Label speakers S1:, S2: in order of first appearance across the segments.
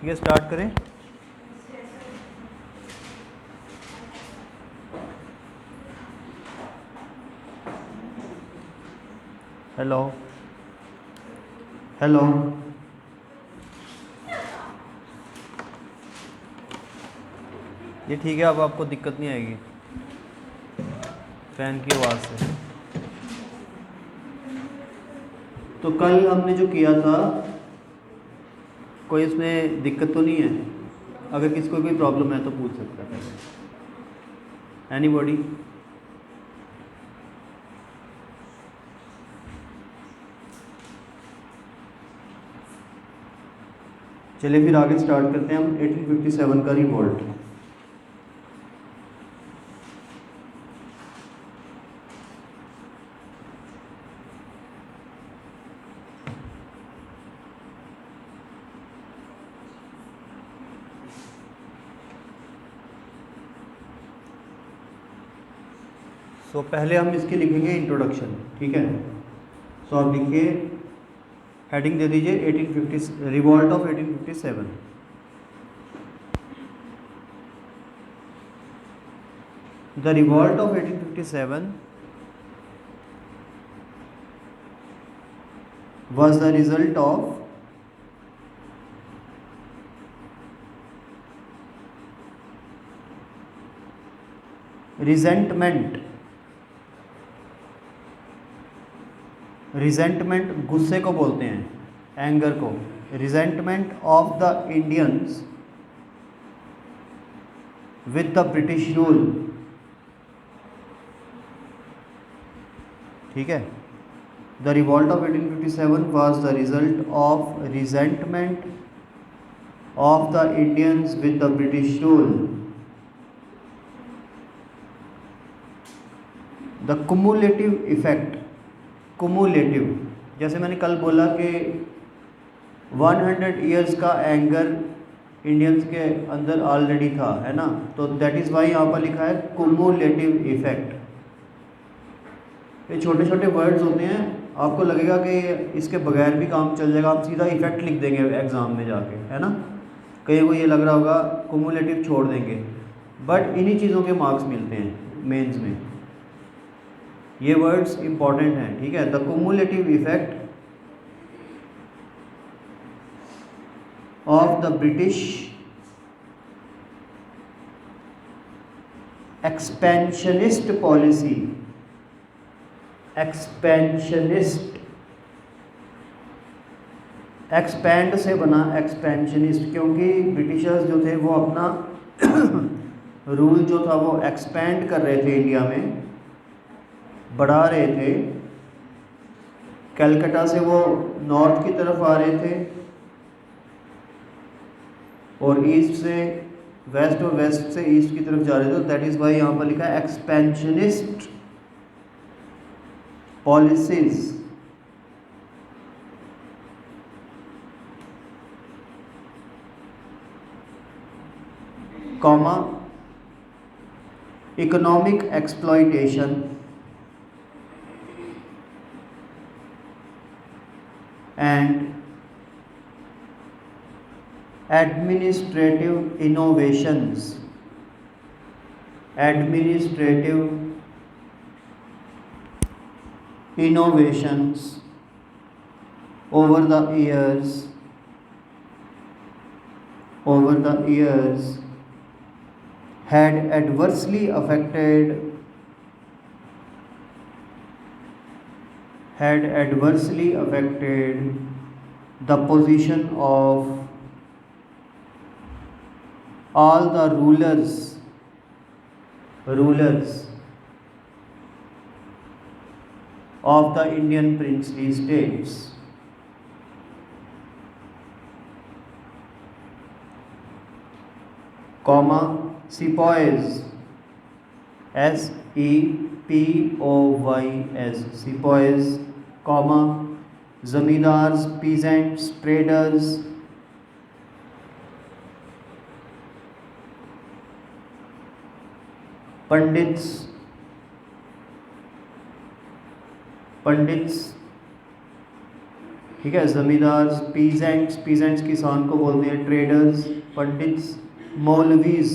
S1: ठीक है, स्टार्ट करें। हेलो हेलो, ये ठीक है, अब आपको दिक्कत नहीं आएगी फ़ैन की आवाज़ से। तो कल हमने जो किया था, कोई इसमें दिक्कत तो नहीं है? अगर किसी को कोई प्रॉब्लम है तो पूछ सकता है। एनीबॉडी? चलिए फिर आगे स्टार्ट करते हैं हम 1857 का रिवोल्ट। तो पहले हम इसके लिखेंगे इंट्रोडक्शन, ठीक है। तो आप लिखिए, हेडिंग दे दीजिए 1850 revolt of 1857। The revolt of 1857 was the result of resentment गुस्से को बोलते हैं, एंगर को। Resentment of the Indians with the British rule, ठीक है। The revolt of 1857 was the result of resentment of the Indians with the British rule. The cumulative effect, cumulative, जैसे मैंने कल बोला कि 100 ईयर्स का एंगर इंडियंस के अंदर ऑलरेडी था, है ना, तो दैट इज़ वाई यहाँ पर लिखा है कुमुलेटिव इफेक्ट। ये छोटे छोटे वर्ड्स होते हैं, आपको लगेगा कि इसके बगैर भी काम चल जाएगा, आप सीधा इफेक्ट लिख देंगे एग्ज़ाम में जाके, है ना। कहीं को ये लग रहा होगा कुमुलेटिव छोड़ देंगे, बट इन्हीं चीज़ों के मार्क्स मिलते हैं मेंस में। ये वर्ड्स इंपॉर्टेंट हैं, ठीक है। The cumulative effect of the British expansionist policy, expansionist, expand से बना एक्सपेंशनिस्ट, क्योंकि ब्रिटिशर्स जो थे वो अपना रूल जो था वो एक्सपैंड कर रहे थे, इंडिया में बढ़ा रहे थे। कलकत्ता से वो नॉर्थ की तरफ आ रहे थे और ईस्ट से वेस्ट और वेस्ट से ईस्ट की तरफ जा रहे थे। दैट इज़ वाई यहाँ पर लिखा है expansionist policies. Comma, economic exploitation and administrative innovations, administrative innovations over the years had adversely affected the position of all the rulers of the Indian princely states. Comma, sepoys, sepoys, sepoys, comma, zamindars, peasants, traders, pandits, ठीक है, ज़मींदार, peasants, peasants किसान को बोलते हैं, traders, pandits, मौलवीज,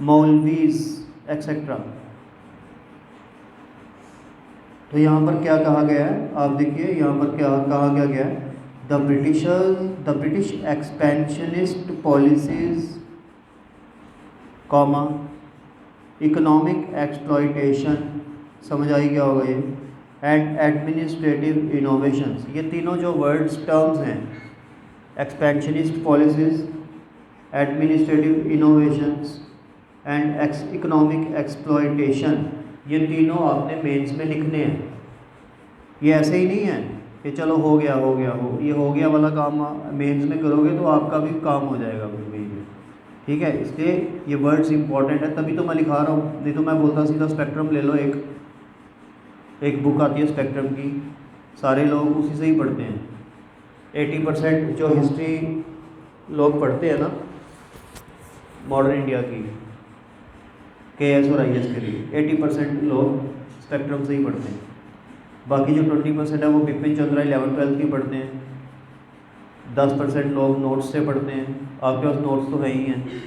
S1: मौलवीज etcetera. तो यहाँ पर क्या कहा गया है, आप देखिए यहाँ पर क्या कहा गया है, the British expansionist policies, comma, economic exploitation, समझ आई क्या होगा ये, एंड एडमिनिस्ट्रेटिव इनोवेशंस, ये तीनों जो वर्ड्स टर्म्स हैं, expansionist policies, administrative innovations and economic exploitation, ये तीनों आपने मेंस में लिखने हैं। ये ऐसे ही नहीं है कि चलो हो गया, ये हो गया वाला काम मेंस में करोगे तो आपका भी काम हो जाएगा फिर भी। ठीक है, इसलिए ये वर्ड्स इंपॉर्टेंट है, तभी तो मैं लिखा रहा हूँ, नहीं तो मैं बोलता सीधा स्पेक्ट्रम ले लो, एक बुक आती है स्पेक्ट्रम की, सारे लोग उसी से ही पढ़ते हैं। 80% जो हिस्ट्री लोग पढ़ते हैं ना मॉडर्न इंडिया की, KS और IS के लिए, 80% लोग स्पेक्ट्रम से ही पढ़ते हैं। बाकी जो 20% है वो बिपिन चंद्रा 11th-12th की पढ़ते हैं। 10% लोग नोट्स से पढ़ते हैं, आपके पास नोट्स तो है ही हैं।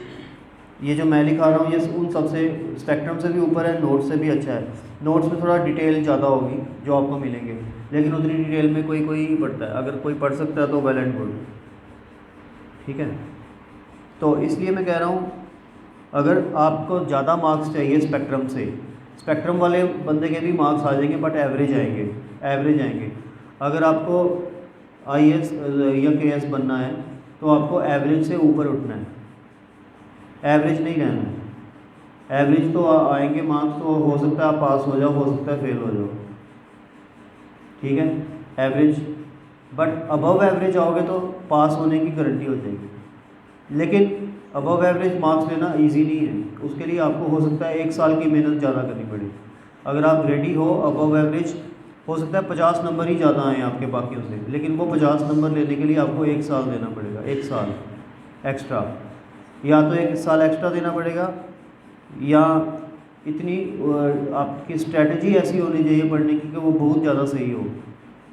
S1: ये जो मैं लिखा रहा हूँ ये उन सबसे स्पेक्ट्रम से भी ऊपर है, नोट्स से भी अच्छा है। नोट्स में थोड़ा डिटेल ज़्यादा होगी जो आपको मिलेंगे, लेकिन उतनी डिटेल में कोई ही पढ़ता है। अगर कोई पढ़ सकता है तो वेल एंड गुड। ठीक है, तो इसलिए मैं कह रहा हूँ अगर आपको ज़्यादा मार्क्स चाहिए स्पेक्ट्रम से, स्पेक्ट्रम वाले बंदे के भी मार्क्स आ जाएंगे बट एवरेज आएंगे। अगर आपको IS या KS बनना है तो आपको एवरेज से ऊपर उठना है, एवरेज नहीं रहना है। एवरेज तो आएंगे मार्क्स, तो हो सकता है आप पास हो जाओ, हो सकता है फेल हो जाओ। ठीक है, एवरेज, बट अबव एवरेज आओगे तो पास होने की गारंटी हो जाएगी। लेकिन अबव एवरेज मार्क्स लेना इजी नहीं है, उसके लिए आपको हो सकता है 1 साल की मेहनत ज़्यादा करनी पड़े। अगर आप रेडी हो अबव एवरेज, हो सकता है 50 नंबर ही ज़्यादा आएँ आपके बाकियों से, लेकिन वो 50 नंबर लेने के लिए आपको 1 साल देना पड़ेगा, 1 साल एक्स्ट्रा। या तो 1 साल एक्स्ट्रा देना पड़ेगा, या इतनी आपकी स्ट्रेटजी ऐसी होनी चाहिए पढ़ने की कि वो बहुत ज़्यादा सही हो,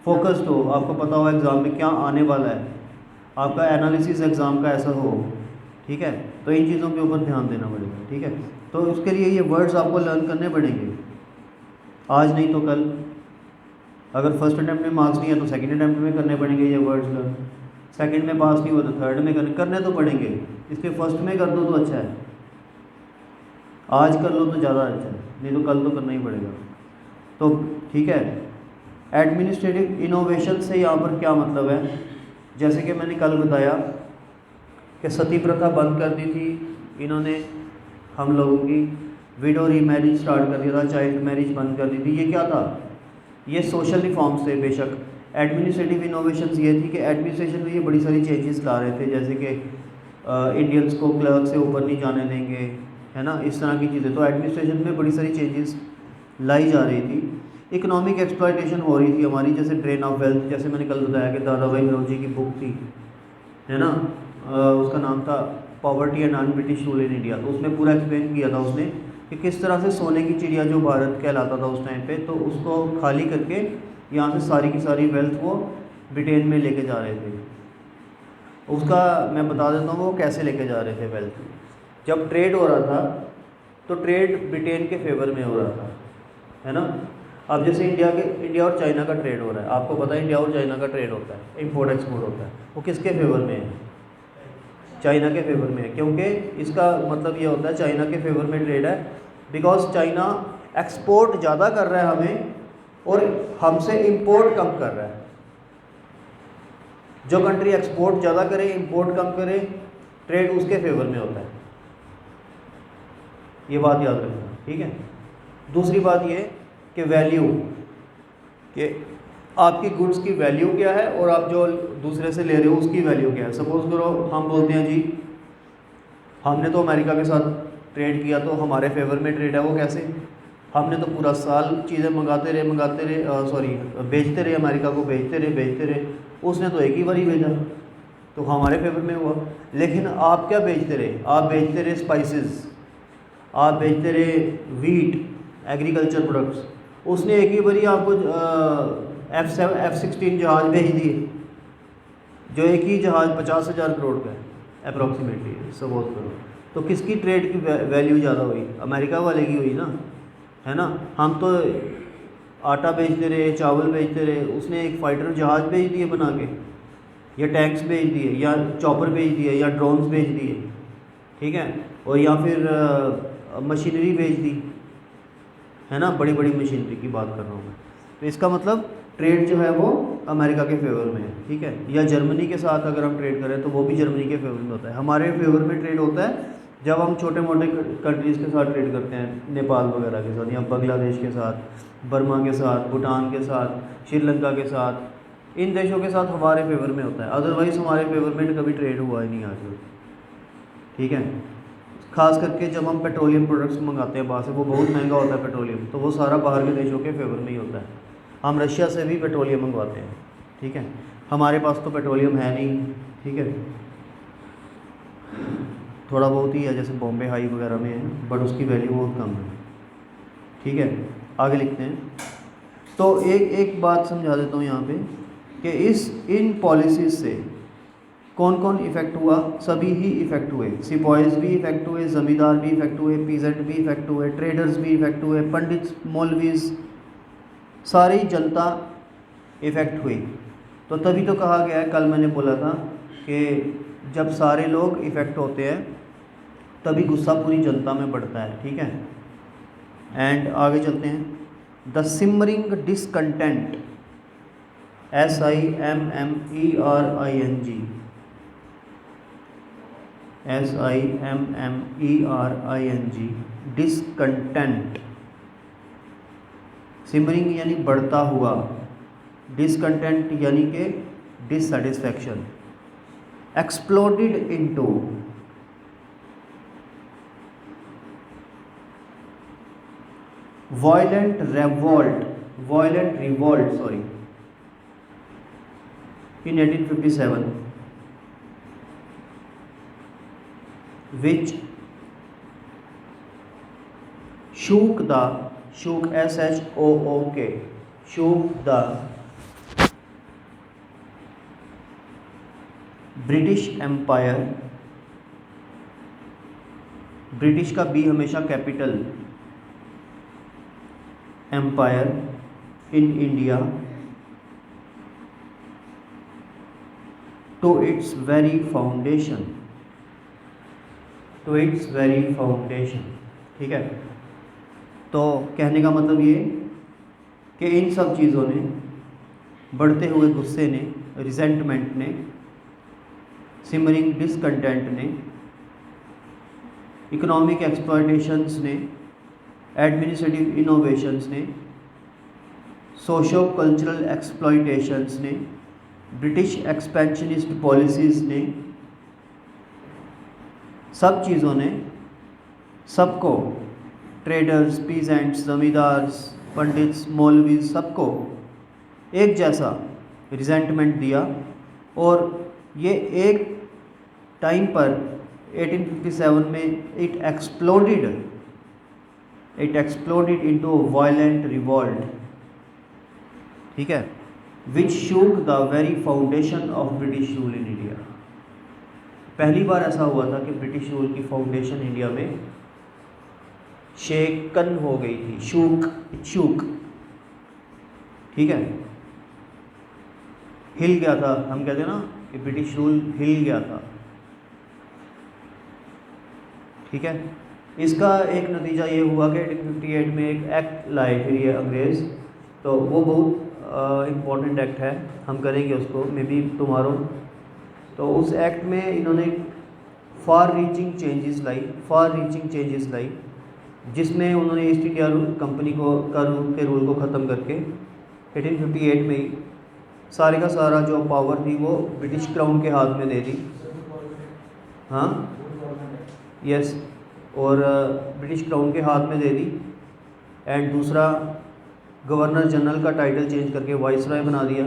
S1: फोकस्ड हो, आपको पता हो एग्ज़ाम में क्या आने वाला है, आपका एनालिसिस एग्ज़ाम का ऐसा हो। ठीक है, तो इन चीज़ों के ऊपर ध्यान देना पड़ेगा। ठीक है, तो उसके लिए ये वर्ड्स आपको लर्न करने पड़ेंगे, आज नहीं तो कल। अगर फर्स्ट अटैम्प्ट में मार्क्स नहीं है तो सेकंड अटैम्प्ट में करने पड़ेंगे ये वर्ड्स लर्न। सेकंड में पास नहीं हुआ तो थर्ड में करने तो पड़ेंगे, इसलिए फर्स्ट में कर दो तो अच्छा है, आज कर लो तो ज़्यादा अच्छा है, नहीं तो कल तो करना ही पड़ेगा। तो ठीक है, एडमिनिस्ट्रेटिव इनोवेशन से यहाँ पर क्या मतलब है, जैसे कि मैंने कल बताया कि सती प्रथा बंद कर दी थी इन्होंने, हम लोगों की विडो रीमैरिज स्टार्ट कर दिया था, चाइल्ड मैरिज बंद कर दी थी। ये क्या था, ये सोशल रिफॉर्म्स थे बेशक। एडमिनिस्ट्रेटिव इनोवेशंस ये थी कि एडमिनिस्ट्रेशन में ये बड़ी सारी चेंजेस ला रहे थे, जैसे कि इंडियंस को क्लर्क से ऊपर नहीं जाने देंगे, है ना, इस तरह की चीज़ें। तो एडमिनिस्ट्रेशन में बड़ी सारी चेंजेस लाई जा रही थी। इकोनॉमिक एक्सप्लॉइटेशन हो रही थी हमारी, जैसे ड्रेन ऑफ वेल्थ, जैसे मैंने कल बताया कि दादा भाई नौरोजी की बुक थी, है ना, उसका नाम था poverty and non British rule in India. तो उसमें पूरा एक्सप्लेन किया था उसने कि किस तरह से सोने की चिड़िया जो भारत कहलाता था उस टाइम पे, तो उसको खाली करके यहाँ से सारी की सारी वेल्थ वो ब्रिटेन में लेके जा रहे थे। उसका मैं बता देता हूँ वो कैसे लेके जा रहे थे वेल्थ। जब ट्रेड हो रहा था तो ट्रेड ब्रिटेन के फेवर में हो रहा था, है ना। अब जैसे इंडिया और चाइना का ट्रेड हो रहा है, आपको पता है इंडिया और चाइना का ट्रेड होता है, इंपोर्ट एक्सपोर्ट होता है, वो किसके फेवर में है, चाइना के फेवर में है। क्योंकि इसका मतलब ये होता है चाइना के फेवर में ट्रेड है, बिकॉज चाइना एक्सपोर्ट ज़्यादा कर रहा है हमें और हमसे इंपोर्ट कम कर रहा है। जो कंट्री एक्सपोर्ट ज़्यादा करे इंपोर्ट कम करे, ट्रेड उसके फेवर में होता है, ये बात याद रखना, ठीक है। दूसरी बात ये कि वैल्यू, कि आपकी गुड्स की वैल्यू क्या है और आप जो दूसरे से ले रहे हो उसकी वैल्यू क्या है। सपोज़ करो हम बोलते हैं जी हमने तो अमेरिका के साथ ट्रेड किया तो हमारे फेवर में ट्रेड है। वो कैसे, हमने तो पूरा साल चीज़ें मंगाते रहे बेचते रहे, अमेरिका को बेचते रहे, उसने तो एक ही बार ही भेजा तो हमारे फेवर में हुआ। लेकिन आप क्या बेचते रहे, आप बेचते रहे स्पाइसेस, आप बेचते रहे वीट, एग्रीकल्चर प्रोडक्ट्स, उसने एक ही बारी आपको F-16 जहाज़ भेज दिए, जो एक ही जहाज़ 50,000 करोड़ का है अप्रॉक्सीमेटली, सपोज करो। तो किसकी ट्रेड की वैल्यू ज़्यादा हुई? अमेरिका वाले की हुई ना, है ना। हम तो आटा बेचते रहे, चावल बेचते रहे, उसने एक फाइटर जहाज़ भेज दिए बना के, या टैंक्स भेज दिए, या चॉपर भेज दिए, या ड्रोन्स भेज दिए, ठीक है, और या फिर मशीनरी भेज दी, है ना, बड़ी बड़ी मशीनरी की बात कर रहा हूँ मैं। तो इसका मतलब ट्रेड जो है वो अमेरिका के फेवर में है, ठीक है। या जर्मनी के साथ अगर हम ट्रेड करें तो वो भी जर्मनी के फेवर में होता है। हमारे फेवर में ट्रेड होता है जब हम छोटे मोटे कंट्रीज़ के साथ ट्रेड करते हैं, नेपाल वगैरह के साथ, या बांग्लादेश के साथ, बर्मा के साथ, भूटान के साथ, श्रीलंका के साथ, इन देशों के साथ हमारे फेवर में होता है। अदरवाइज़ हमारे फेवर में कभी ट्रेड हुआ ही नहीं आज तक, ठीक है। ख़ास करके जब हम पेट्रोलियम प्रोडक्ट्स मंगाते हैं बाहर से, वो बहुत महंगा होता है पेट्रोलियम, तो वो सारा बाहर के देशों के फेवर में ही होता है। हम रशिया से भी पेट्रोलियम मंगवाते हैं, ठीक है, हमारे पास तो पेट्रोलियम है नहीं, ठीक है, थोड़ा बहुत ही है, जैसे बॉम्बे हाई वगैरह में है, बट उसकी वैल्यू बहुत कम है, ठीक है। आगे लिखते हैं। तो एक बात समझा देता हूँ यहाँ पे कि इन पॉलिसीज़ से कौन कौन इफ़ेक्ट हुआ? सभी ही इफ़ेक्ट हुए। सिपॉइज़ भी इफ़ेक्ट हुए, ज़मींदार भी इफ़ेक्ट हुए, पीजेंट भी इफ़ेक्ट हुए, ट्रेडर्स भी इफ़ेक्ट हुए, पंडित मौलवीज़, सारी जनता इफ़ेक्ट हुई। तो तभी तो कहा गया है, कल मैंने बोला था कि जब सारे लोग इफ़ेक्ट होते हैं तभी गुस्सा पूरी जनता में बढ़ता है, ठीक है। एंड आगे चलते हैं। The simmering discontent, SIMMERING, SIMMERING, discontent. Simmering यानी बढ़ता हुआ, डिसकंटेंट यानी कि dissatisfaction. Exploded into, violent revolt in 1857, which shook the British empire. British का बी हमेशा capital, empire in India to its very foundation, ठीक है। तो कहने का मतलब ये कि इन सब चीज़ों ने, बढ़ते हुए गुस्से ने, रिजेंटमेंट ने, सिमरिंग डिसकंटेंट ने, इकोनॉमिक एक्सप्लॉयटेशंस ने, एडमिनिस्ट्रेटिव इनोवेशंस ने, सोशो कल्चरल एक्सप्लॉयटेशंस ने, ब्रिटिश एक्सपेंशनिस्ट पॉलिसीज़ ने, सब चीज़ों ने सबको, ट्रेडर्स, पीजेंट्स, ज़मींदार्स, पंडित्स, मौलवी, सबको एक जैसा रिजेंटमेंट दिया। और ये एक टाइम पर 1857 में it exploded into violent revolt, ठीक है, which shook the very foundation of British rule in India. पहली बार ऐसा हुआ था कि ब्रिटिश रूल की फाउंडेशन इंडिया में शेकन हो गई थी, शूक, ठीक है, हिल गया था। हम कहते हैं ना कि ब्रिटिश रूल हिल गया था, ठीक है। इसका एक नतीजा ये हुआ कि 1858 में एक एक्ट लाए फिर ये अंग्रेज़, तो वो बहुत इम्पोर्टेंट एक्ट है, हम करेंगे उसको मे बी टुमारो। तो उस एक्ट में इन्होंने फार रीचिंग चेंजेस लाई, जिसमें उन्होंने ईस्ट इंडिया कंपनी के रूल को ख़त्म करके 1858 में ही सारे का सारा जो पावर थी वो ब्रिटिश क्राउन के हाथ में दे दी। हाँ, यस, और ब्रिटिश क्राउन के हाथ में दे दी। एंड दूसरा, गवर्नर जनरल का टाइटल चेंज करके वाइसराय बना दिया।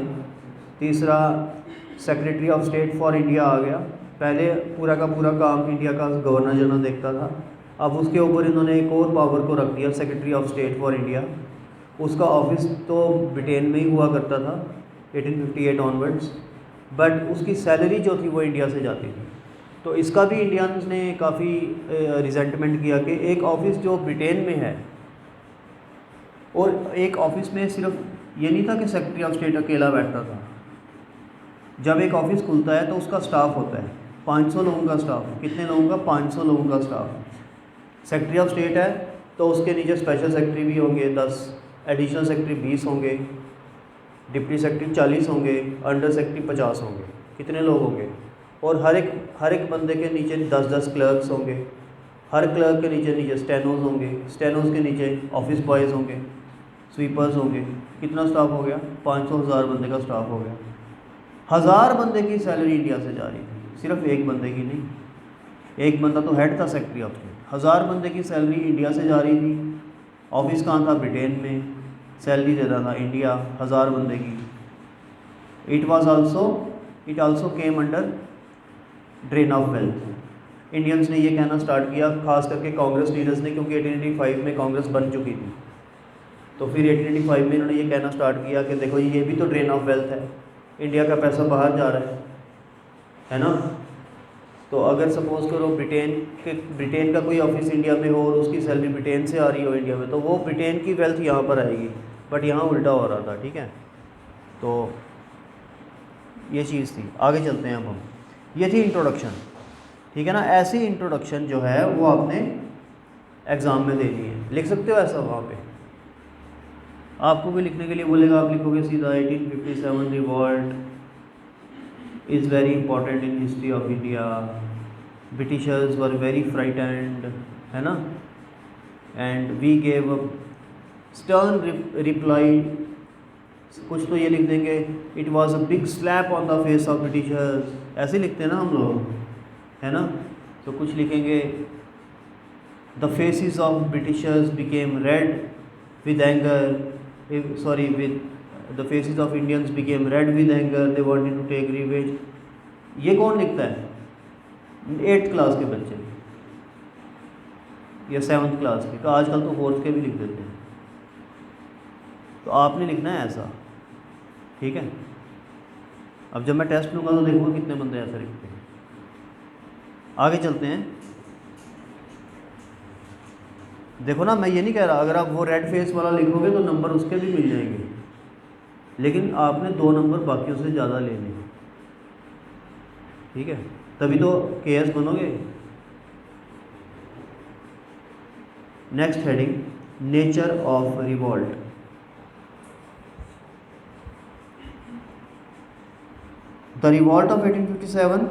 S1: तीसरा, secretary of state for India आ गया। पहले पूरा का पूरा काम इंडिया का गवर्नर जनरल देखता था, अब उसके ऊपर इन्होंने एक और पावर को रख दिया, secretary of state for India. उसका ऑफिस तो ब्रिटेन में ही हुआ करता था 1858 ऑनवर्ड्स, बट उसकी सैलरी जो थी वो इंडिया से जाती थी। तो इसका भी इंडियंस ने काफ़ी रिजेंटमेंट किया कि एक ऑफिस जो ब्रिटेन में है, और एक ऑफिस में सिर्फ ये नहीं था कि सेक्रेटरी ऑफ स्टेट अकेला बैठता था। जब एक ऑफिस खुलता है तो उसका स्टाफ होता है 500 लोगों का स्टाफ। कितने लोगों का? 500 लोगों का स्टाफ। सेक्रेटरी ऑफ स्टेट है तो उसके नीचे स्पेशल सेक्रेटरी भी होंगे 10, एडिशनल सेक्रेटरी 20 होंगे, डिप्टी सेक्रेटरी 40 होंगे, अंडर सेक्रेटरी 50 होंगे। कितने लोग होंगे? और हर एक बंदे के नीचे 10-10 क्लर्क्स होंगे। हर क्लर्क के नीचे नीचे स्टेनोज होंगे, स्टेनोज के नीचे ऑफिस बॉयज़ होंगे, स्वीपर्स होंगे। कितना स्टाफ हो गया? 500,000 बंदे का स्टाफ हो गया। 1000 बंदे की सैलरी इंडिया से जा रही थी, सिर्फ एक बंदे की नहीं। एक बंदा तो हेड था सेक्रेटरी ऑफ स्टेट। 1000 बंदे की सैलरी इंडिया से जा रही थी। ऑफिस कहाँ था? ब्रिटेन में। सैलरी दे रहा था इंडिया 1000 बंदे की। It also came under drain of wealth. Indians ने ये कहना स्टार्ट किया, खास करके कांग्रेस लीडर्स ने, क्योंकि 1885 में कांग्रेस बन चुकी थी। तो फिर 1885 में इन्होंने ये कहना स्टार्ट किया कि देखो ये भी तो ड्रेन ऑफ वेल्थ है, इंडिया का पैसा बाहर जा रहा है ना। तो अगर सपोज़ करो ब्रिटेन का कोई ऑफिस इंडिया में हो और उसकी सैलरी ब्रिटेन से आ रही हो इंडिया में, तो वो ब्रिटेन की वेल्थ यहाँ पर आएगी, बट यहाँ उल्टा हो रहा था। ठीक है, तो ये चीज़ थी। आगे चलते हैं अब हम। ये थी इंट्रोडक्शन, ठीक है ना। ऐसी इंट्रोडक्शन जो है वो आपने एग्ज़ाम में देनी है। लिख सकते हो ऐसा वहाँ पे? आपको भी लिखने के लिए बोलेगा, आप लिखोगे सीधा 1857 revolt is very important in history of India, Britishers were very frightened, है ना, and we gave a stern reply. कुछ तो ये लिख देंगे, it was a big slap on the face of Britishers. ऐसे लिखते हैं ना हम लोग, है ना। तो कुछ लिखेंगे, the faces of Britishers became read with anger, with the faces of Indians became red with anger, they wanted to take revenge। ये कौन लिखता है? 8th क्लास के बच्चे या 7th क्लास के, तो आजकल तो 4th के भी लिख देते हैं। तो आपने लिखना है ऐसा, ठीक है। अब जब मैं टेस्ट लूँगा तो देखूँगा कितने बंदे ऐसा लिखते हैं। आगे चलते हैं। देखो ना, मैं ये नहीं कह रहा अगर आप वो रेड फेस वाला लिखोगे तो नंबर उसके भी मिल जाएंगे, लेकिन आपने 2 नंबर बाकियों से ज़्यादा लेने, ठीक है, तभी तो केएस बनोगे। Next heading, nature of revolt. The revolt of 1857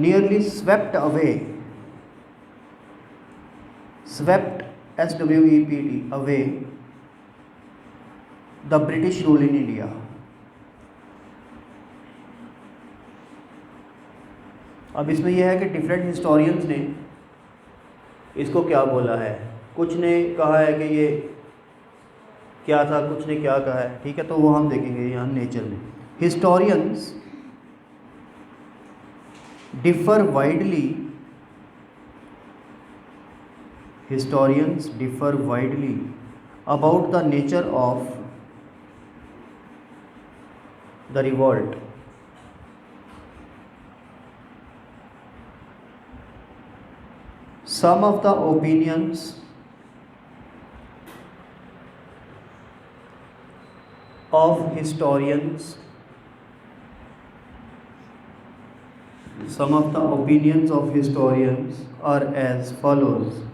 S1: nearly swept, SWEPT, away the British rule in India। अब इसमें यह है कि डिफरेंट हिस्टोरियंस ने इसको क्या बोला है। कुछ ने कहा है कि ये क्या था, कुछ ने क्या कहा है, ठीक है। तो वो हम देखेंगे यहाँ नेचर में। Historians differ widely about the nature of the revolt। Some of the opinions of historians are as follows।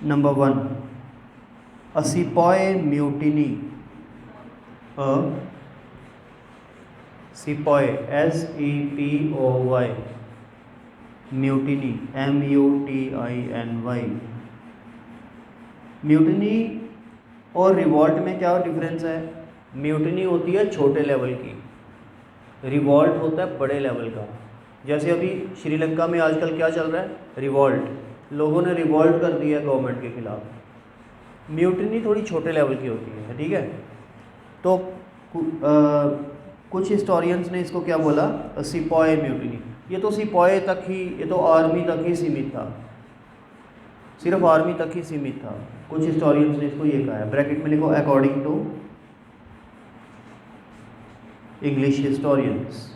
S1: Number 1, a sepoy mutiny। A sepoy, SEPOY, mutiny, MUTINY। Mutiny और रिवॉल्ट में क्या डिफरेंस है? Mutiny होती है छोटे level की, revolt होता है बड़े लेवल का। जैसे अभी श्रीलंका में आजकल क्या चल रहा है, रिवॉल्ट, लोगों ने रिवॉल्ट कर दिया गवर्नमेंट के खिलाफ। म्यूटनी थोड़ी छोटे लेवल की होती है, ठीक है। तो कुछ हिस्टोरियंस ने इसको क्या बोला, सिपॉय म्यूटनी। ये तो सिपॉय तक ही, ये तो आर्मी तक ही सीमित था, सिर्फ आर्मी तक ही सीमित था। कुछ हिस्टोरियंस ने इसको ये कहा है, ब्रैकेट में लिखो according to English historians,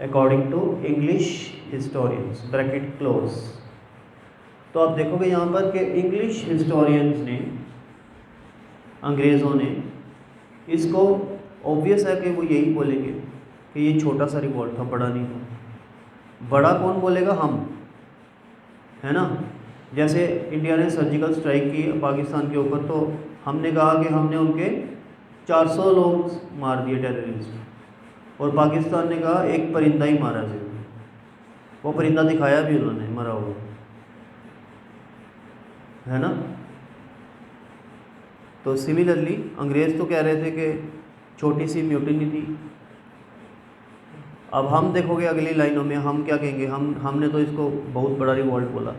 S1: according to English historians, bracket close. तो आप देखोगे यहाँ पर कि इंग्लिश हिस्टोरियंस ने, अंग्रेज़ों ने इसको, ऑब्वियस है कि वो यही बोलेंगे कि ये छोटा सा रिवॉल्ट था, बड़ा नहीं था। बड़ा कौन बोलेगा, हम, है ना। जैसे इंडिया ने सर्जिकल स्ट्राइक की पाकिस्तान के ऊपर, तो हमने कहा कि हमने उनके 400 लोग मार दिए टेररिस्ट, और पाकिस्तान ने कहा एक परिंदा ही मारा सिर्फ। वो परिंदा दिखाया भी उन्होंने मरा हुआ, है ना। तो सिमिलरली अंग्रेज़ तो कह रहे थे कि छोटी सी म्यूटनी थी। अब हम देखोगे अगली लाइनों में हम क्या कहेंगे, हमने तो इसको बहुत बड़ा रिवॉल्ट बोला।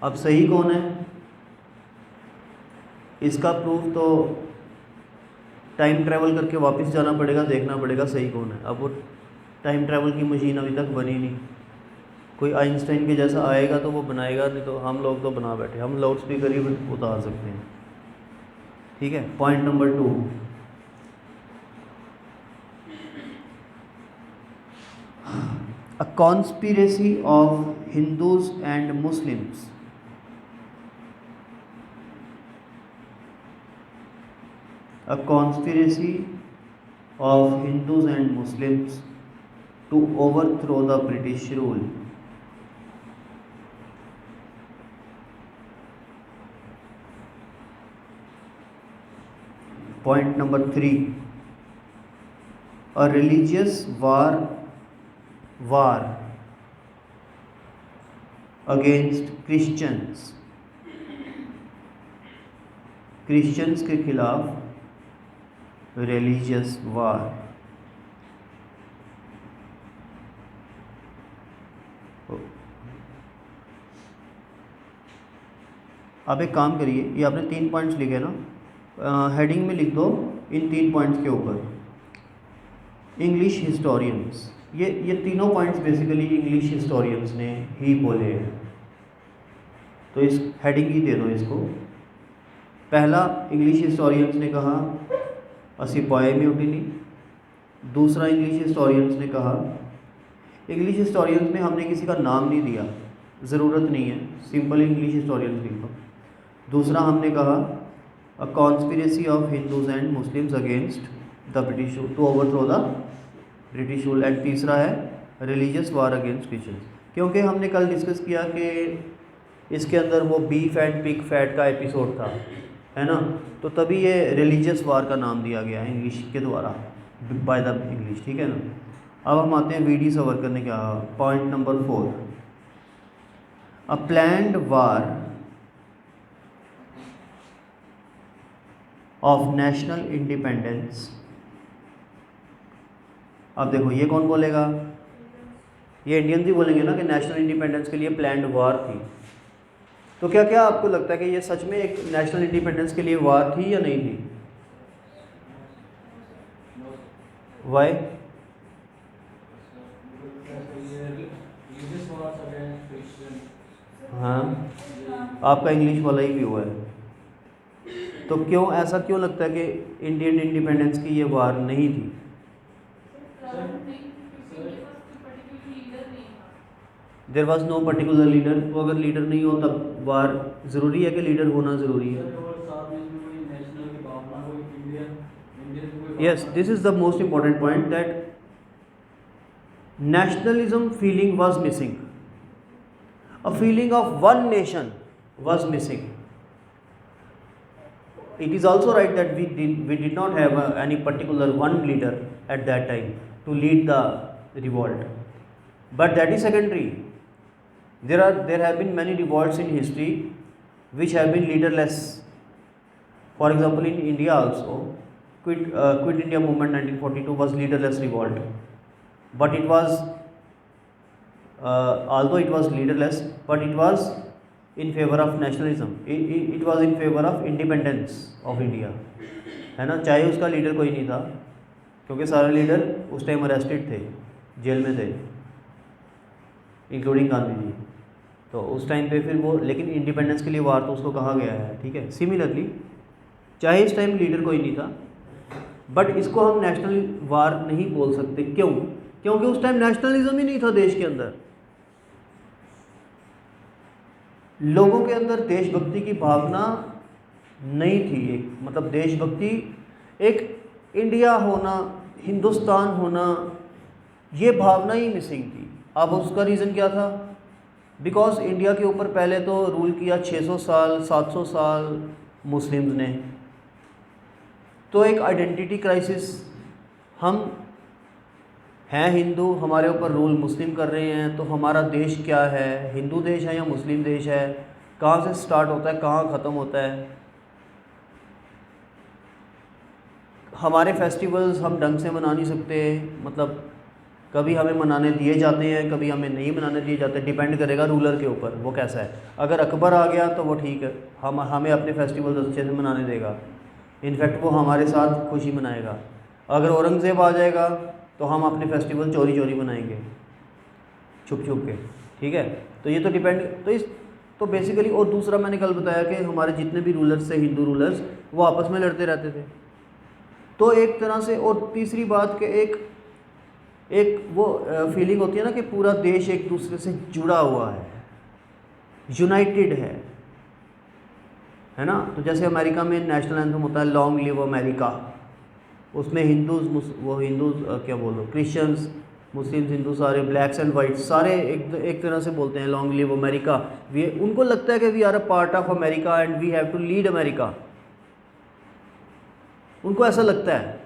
S1: अब सही कौन है, इसका प्रूफ तो टाइम ट्रैवल करके वापस जाना पड़ेगा, देखना पड़ेगा सही कौन है। अब वो टाइम ट्रैवल की मशीन अभी तक बनी नहीं, कोई आइंस्टाइन के जैसा आएगा तो वो बनाएगा, नहीं तो हम लोग तो बना बैठे। हम लाउड स्पीकर ही उतार सकते हैं, ठीक है। Point number 2, a conspiracy of Hindus and Muslims a conspiracy of Hindus and Muslims to overthrow the British rule. Point number 3, a religious war against Christians के खिलाफ रिलीजियस वार। आप एक काम करिए, ये आपने 3 पॉइंट्स लिखे ना, हेडिंग में लिख दो इन 3 पॉइंट्स के ऊपर इंग्लिश हिस्टोरियंस। ये तीनों पॉइंट्स बेसिकली इंग्लिश हिस्टोरियंस ने ही बोले हैं, तो इस हेडिंग ही दे दो इसको। पहला, इंग्लिश हिस्टोरियंस ने कहा अ सिपाही म्यूटिनी। दूसरा, इंग्लिश हिस्टोरियंस ने कहा, इंग्लिश हिस्टोरियंस में हमने किसी का नाम नहीं दिया, ज़रूरत नहीं है, सिंपल इंग्लिश हिस्टोरियंस लिख दो। दूसरा, हमने कहा a conspiracy of Hindus and Muslims against the British to overthrow the British rule. And तीसरा है रिलीजियस वार अगेंस्ट क्रिश्चियंस, क्योंकि हमने कल डिस्कस किया कि इसके अंदर वो बीफ एंड पिग फैट का एपिसोड था, है ना। तो तभी ये रिलीजियस वार का नाम दिया गया है इंग्लिश के द्वारा, बाय द इंग्लिश, ठीक है ना। अब हम आते हैं वीडी सवर करने का। Point number 4, a planned war of national independence. अब देखो ये कौन बोलेगा, ये इंडियंस ही बोलेंगे ना कि नेशनल इंडिपेंडेंस के लिए प्लैंड वार थी। तो क्या क्या आपको लगता है कि ये सच में एक नेशनल इंडिपेंडेंस के लिए वार थी या नहीं थी? वाई? हाँ, आपका इंग्लिश वाला ही भी हुआ है, तो क्यों ऐसा क्यों लगता है कि इंडियन इंडिपेंडेंस की ये वार नहीं थी? There was no particular leader. तो अगर लीडर नहीं हो तब वार ज़रूरी है कि लीडर होना ज़रूरी है? Yes, this is the most important point, that nationalism feeling was missing, a feeling of one nation was missing. It is also right that we did not have any particular one leader at that time to lead the revolt, but that is secondary. There have been many revolts in history which have been leaderless. For example, in India also quit India movement 1942 was leaderless revolt, but it was although it was leaderless, but it was in favor of nationalism. It was in favor of independence of India, है ना। चाहे उसका leader कोई नहीं था, क्योंकि सारे leader उस टाइम अरेस्टेड थे, जेल में थे, इंक्लूडिंग गांधी जी। तो उस टाइम पे फिर वो, लेकिन इंडिपेंडेंस के लिए वार तो उसको कहा गया है, ठीक है। सिमिलरली चाहे इस टाइम लीडर कोई नहीं था, बट इसको हम नेशनल वार नहीं बोल सकते। क्यों? क्योंकि उस टाइम नेशनलिज्म ही नहीं था देश के अंदर। लोगों के अंदर देशभक्ति की भावना नहीं थी। एक मतलब देशभक्ति, एक इंडिया होना, हिंदुस्तान होना, ये भावना ही मिसिंग थी। अब उसका रीज़न क्या था? बिकॉज इंडिया के ऊपर पहले तो रूल किया 600 साल 700 साल मुस्लिम्स ने, तो एक आइडेंटिटी क्राइसिस, हम हैं हिंदू, हमारे ऊपर रूल मुस्लिम कर रहे हैं, तो हमारा देश क्या है, हिंदू देश है या मुस्लिम देश है, कहाँ से स्टार्ट होता है, कहाँ ख़त्म होता है। हमारे फेस्टिवल्स हम ढंग से मना नहीं सकते, मतलब कभी हमें मनाने दिए जाते हैं, कभी हमें नहीं मनाने दिए जाते, डिपेंड करेगा रूलर के ऊपर वो कैसा है। अगर अकबर आ गया तो वो ठीक है, हमें अपने फेस्टिवल्स अच्छे से मनाने देगा, इनफैक्ट वो हमारे साथ खुशी मनाएगा। अगर औरंगज़ेब आ जाएगा तो हम अपने फेस्टिवल चोरी चोरी मनाएंगे, छुप छुप के, ठीक है। तो ये तो डिपेंड, तो बेसिकली, और दूसरा मैंने कल बताया कि हमारे जितने भी रूलर्स थे, हिंदू रूलर्स, वो आपस में लड़ते रहते थे। तो एक तरह से, और तीसरी बात कि एक वो फीलिंग होती है ना कि पूरा देश एक दूसरे से जुड़ा हुआ है, यूनाइटेड है ना। तो जैसे अमेरिका में नेशनल एंथम होता है लॉन्ग लिव अमेरिका, उसमें हिंदूज, वो हिंदूज क्या बोल रहा हूँ, क्रिश्चियंस, मुस्लिम्स, हिंदू, सारे ब्लैक्स एंड वाइट सारे एक तरह से बोलते हैं लॉन्ग लिव अमेरिका। उनको लगता है कि we are a part of America and we have to lead America, उनको ऐसा लगता है।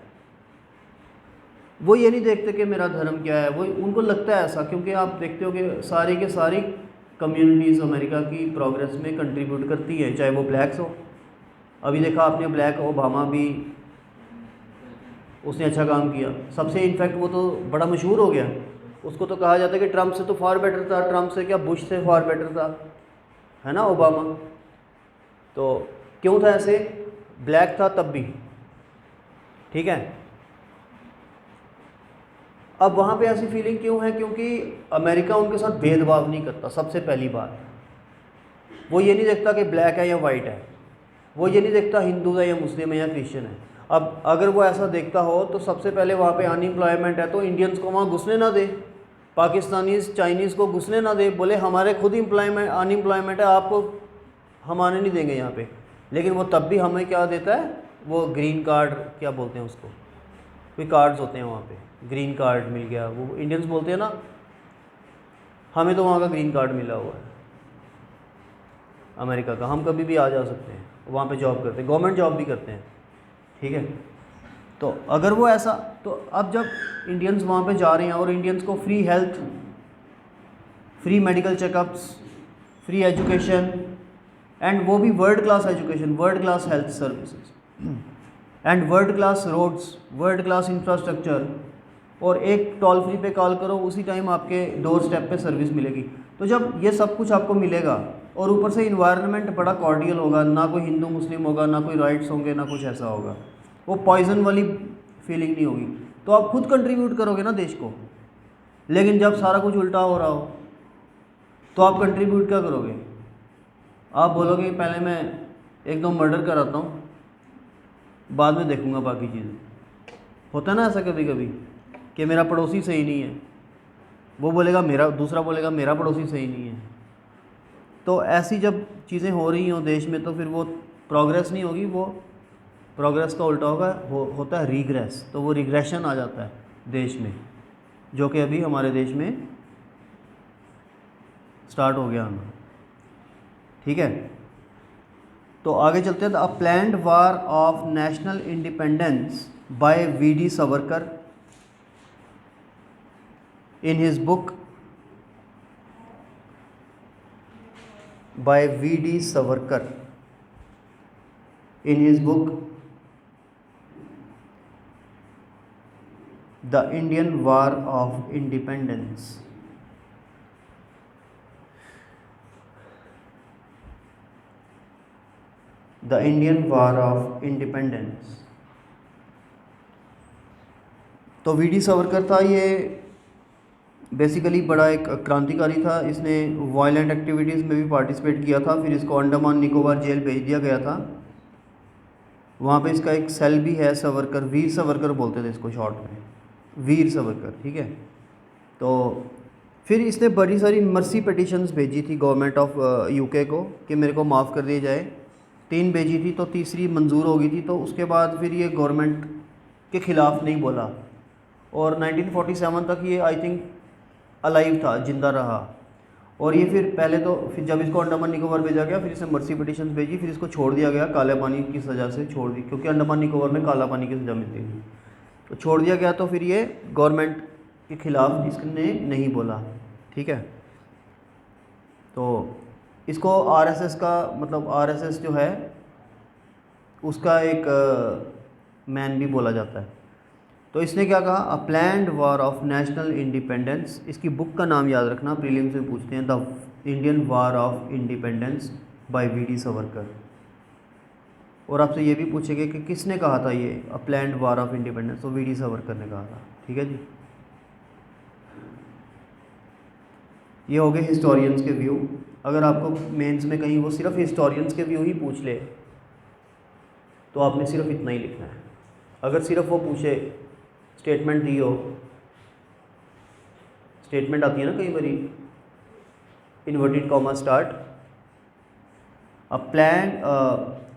S1: वो ये नहीं देखते कि मेरा धर्म क्या है, वो उनको लगता है ऐसा, क्योंकि आप देखते हो कि सारी के सारी कम्युनिटीज़ अमेरिका की प्रोग्रेस में कंट्रीब्यूट करती है, चाहे वो ब्लैक्स हो। अभी देखा आपने ब्लैक ओबामा भी, उसने अच्छा काम किया सबसे, इनफैक्ट वो तो बड़ा मशहूर हो गया, उसको तो कहा जाता है कि ट्रंप से तो फार बेटर था, ट्रंप से क्या बुश से फार बेटर था, है ना ओबामा। तो क्यों था ऐसे? ब्लैक था तब भी, ठीक है। अब वहाँ पे ऐसी फीलिंग क्यों है? क्योंकि अमेरिका उनके साथ भेदभाव नहीं करता। सबसे पहली बात, वो ये नहीं देखता कि ब्लैक है या वाइट है, वो ये नहीं देखता हिंदू है या मुस्लिम है या क्रिश्चियन है। अब अगर वो ऐसा देखता हो तो सबसे पहले वहाँ पे अनएम्प्लॉयमेंट है, तो इंडियंस को वहाँ घुसने ना दे, पाकिस्तानीज़ चाइनीज़ को घुसने ना दे, बोले हमारे खुद अनएम्प्लॉयमेंट है, आपको हम आने नहीं देंगे यहाँ पे। लेकिन वो तब भी हमें क्या देता है, वो ग्रीन कार्ड, क्या बोलते हैं उसको, कोई कार्ड्स होते हैं वहाँ पे, ग्रीन कार्ड मिल गया, वो इंडियंस बोलते हैं ना, हमें तो वहाँ का ग्रीन कार्ड मिला हुआ है अमेरिका का, हम कभी भी आ जा सकते हैं, वहाँ पे जॉब करते हैं, गवर्नमेंट जॉब भी करते हैं, ठीक है। तो अगर वो ऐसा, तो अब जब इंडियंस वहाँ पे जा रहे हैं और इंडियंस को free health, free medical checkups, free education, and वो भी world class education, world class health services, and world class roads, world class infrastructure, और एक टोल फ्री पे कॉल करो उसी टाइम आपके डोर स्टेप पे सर्विस मिलेगी। तो जब ये सब कुछ आपको मिलेगा और ऊपर से इन्वायरमेंट बड़ा कॉर्डियल होगा, ना कोई हिंदू मुस्लिम होगा, ना कोई राइट्स होंगे, ना कुछ ऐसा होगा, वो पॉइजन वाली फीलिंग नहीं होगी, तो आप खुद कंट्रीब्यूट करोगे ना देश को। लेकिन जब सारा कुछ उल्टा हो रहा हो तो आप कंट्रीब्यूट क्या करोगे? आप बोलोगे पहले मैं एक दो मर्डर कराता हूँ, बाद में देखूँगा बाकी चीज़ें। होता है ना ऐसा कभी कभी कि मेरा पड़ोसी सही नहीं है, वो बोलेगा मेरा, दूसरा बोलेगा मेरा पड़ोसी सही नहीं है। तो ऐसी जब चीज़ें हो रही हों देश में तो फिर वो प्रोग्रेस नहीं होगी, वो प्रोग्रेस का उल्टा होगा, होता है रिग्रेस। तो वो रिग्रेशन आ जाता है देश में, जो कि अभी हमारे देश में स्टार्ट हो गया हमें, ठीक है। तो आगे चलते हैं। A planned war of national independence by V D. Savarkar in his book by V.D. Savarkar in his book the Indian war of independence. The Indian war of independence. तो वीडी सावरकर था ये बेसिकली बड़ा एक क्रांतिकारी था। इसने वायलेंट एक्टिविटीज़ में भी पार्टिसिपेट किया था। फिर इसको अंडमान निकोबार जेल भेज दिया गया था। वहाँ पे इसका एक सेल भी है, सावरकर, वीर सावरकर बोलते थे इसको शॉर्ट में, वीर सावरकर, ठीक है। तो फिर इसने बड़ी सारी मर्सी पिटिशंस भेजी थी गवर्नमेंट ऑफ यूके को कि मेरे को माफ़ कर दिया जाए। 3 भेजी थी, तो तीसरी मंजूर हो गई थी। तो उसके बाद फिर ये गवर्नमेंट के ख़िलाफ़ नहीं बोला और 1947 तक ये आई थिंक अलाइव था, जिंदा रहा। और ये फिर पहले तो फिर जब इसको अंडमान निकोबार भेजा गया, फिर इसने मर्सी पिटिशंस भेजी, फिर इसको छोड़ दिया गया, काले पानी की सज़ा से छोड़ दी, क्योंकि अंडमान निकोबार में काला पानी की सज़ा मिलती थी, तो छोड़ दिया गया। तो फिर ये गवर्नमेंट के ख़िलाफ़ इसने नहीं बोला, ठीक है। तो इसको आरएसएस का मतलब आरएसएस जो है उसका एक मैन भी बोला जाता है। तो इसने क्या कहा, a planned war of national independence. इसकी बुक का नाम याद रखना, प्रीलिम्स में पूछते हैं, the Indian war of independence by VD Savarkar. और आपसे ये भी पूछेंगे कि किसने कहा था ये अ प्लैंड वॉर ऑफ इंडिपेंडेंस, तो वीडी सावरकर ने कहा था, ठीक है जी। ये हो गए हिस्टोरियंस के व्यू। अगर आपको मेंस में कहीं वो सिर्फ हिस्टोरियंस के व्यू ही पूछ ले तो आपने सिर्फ इतना ही लिखना है। अगर सिर्फ वो पूछे स्टेटमेंट दी हो, स्टेटमेंट आती है ना कई बारी, inverted comma start, a plan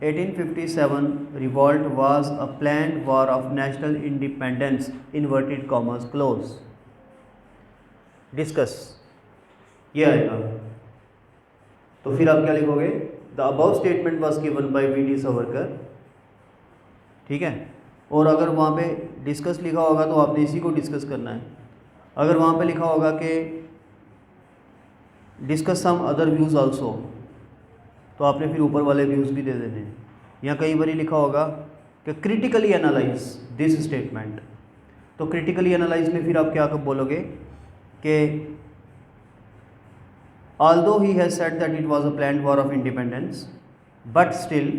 S1: 1857 revolt was a planned war of national independence, inverted commas close, discuss, ये आएगा। तो फिर आप क्या लिखोगे, the above statement was given by VD Savarkar, ठीक है। और अगर वहाँ पे डिस्कस लिखा होगा तो आपने इसी को डिस्कस करना है। अगर वहाँ पे लिखा होगा कि discuss some other views also, तो आपने फिर ऊपर वाले व्यूज़ भी दे देने हैं। या कई बार लिखा होगा कि क्रिटिकली एनालाइज दिस स्टेटमेंट, तो क्रिटिकली एनालाइज में फिर आप क्या कब बोलोगे कि although he has said that it was a planned war of independence, but still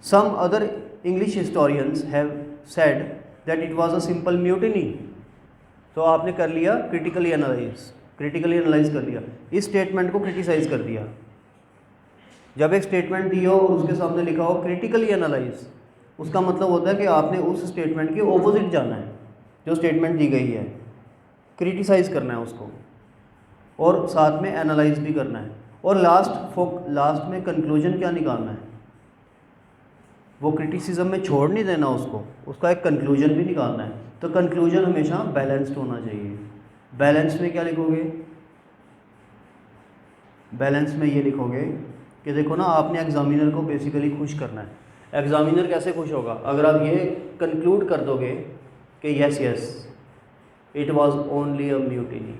S1: some other English historians have said that it was a simple mutiny। तो आपने कर लिया क्रिटिकली एनालाइज कर लिया, इस स्टेटमेंट को क्रिटिसाइज कर दिया। जब एक स्टेटमेंट दी हो और उसके सामने लिखा हो क्रिटिकली एनालाइज, उसका मतलब होता है कि आपने उस स्टेटमेंट के ऑपोजिट जाना है, जो स्टेटमेंट दी गई है, क्रिटिसाइज करना है उसको, और साथ में एनालाइज भी करना है। और लास्ट में कंक्लूजन क्या निकालना है, वो क्रिटिसिज्म में छोड़ नहीं देना उसको, उसका एक कंक्लूजन भी निकालना है। तो कंक्लूजन हमेशा बैलेंस्ड होना चाहिए। बैलेंस में क्या लिखोगे, बैलेंस में ये लिखोगे कि देखो ना, आपने एग्जामिनर को बेसिकली खुश करना है। एग्जामिनर कैसे खुश होगा, अगर आप ये कंक्लूड कर दोगे कि yes it was only a mutiny,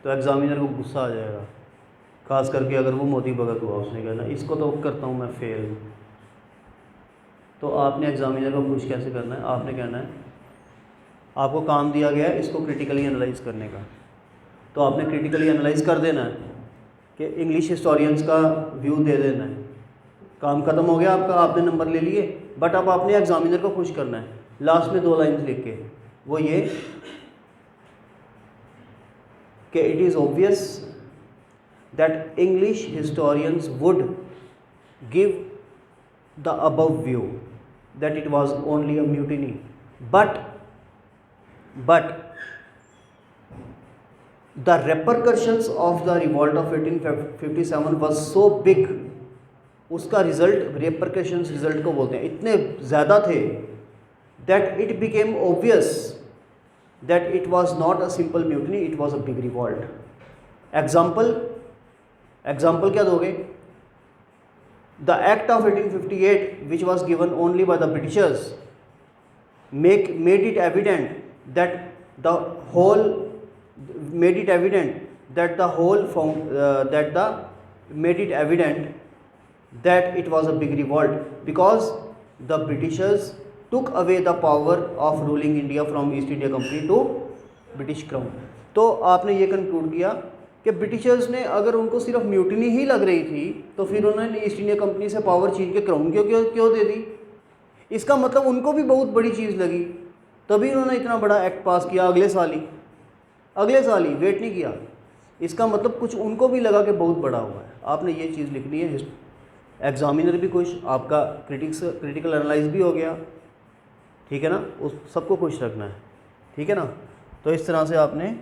S1: तो एग्जामिनर को गुस्सा आ जाएगा, खास करके अगर वो मोदी भगत हुआ, उसने कहना इसको तो करता हूँ मैं फेल। तो आपने एग्जामिनर को खुश कैसे करना है, आपने कहना है आपको काम दिया गया है इसको क्रिटिकली एनालाइज करने का, तो आपने क्रिटिकली एनालाइज कर देना है कि इंग्लिश हिस्टोरियंस का व्यू दे देना है। काम ख़त्म हो गया आपका, आपने नंबर ले लिए, बट अब आपने एग्जामिनर को खुश करना है। लास्ट में 2 लाइन्स लिख के, वो ये कि it is obvious that English historians would give the above view that it was only a mutiny, but the repercussions of the revolt of 1857 was so big, उसका रिजल्ट, repercussions रिजल्ट को बोलते हैं, इतने ज़्यादा थे that it became obvious that it was not a simple mutiny, it was a big revolt। Example क्या दोगे, the act of 1858 which was given only by the Britishers made it evident that the whole made it evident that it was a big revolt, because the Britishers took away the power of ruling India from East India Company to British crown. तो आपने ये conclude किया कि Britishers ने अगर उनको सिर्फ mutiny ही लग रही थी तो फिर उन्होंने ईस्ट इंडिया कंपनी से पावर छीन के क्राउन क्यों क्यों क्यों दे दी। इसका मतलब उनको भी बहुत बड़ी चीज़ लगी, तभी उन्होंने इतना बड़ा एक्ट पास किया अगले साल ही वेट नहीं किया। इसका मतलब कुछ उनको भी लगा कि बहुत बड़ा हुआ है। आपने ये चीज़ लिखनी है, एग्जामिनर भी खुश, आपका क्रिटिकल एनालाइज भी हो गया, ठीक है ना, उस सबको खुश रखना है, ठीक है ना। तो इस तरह से आपने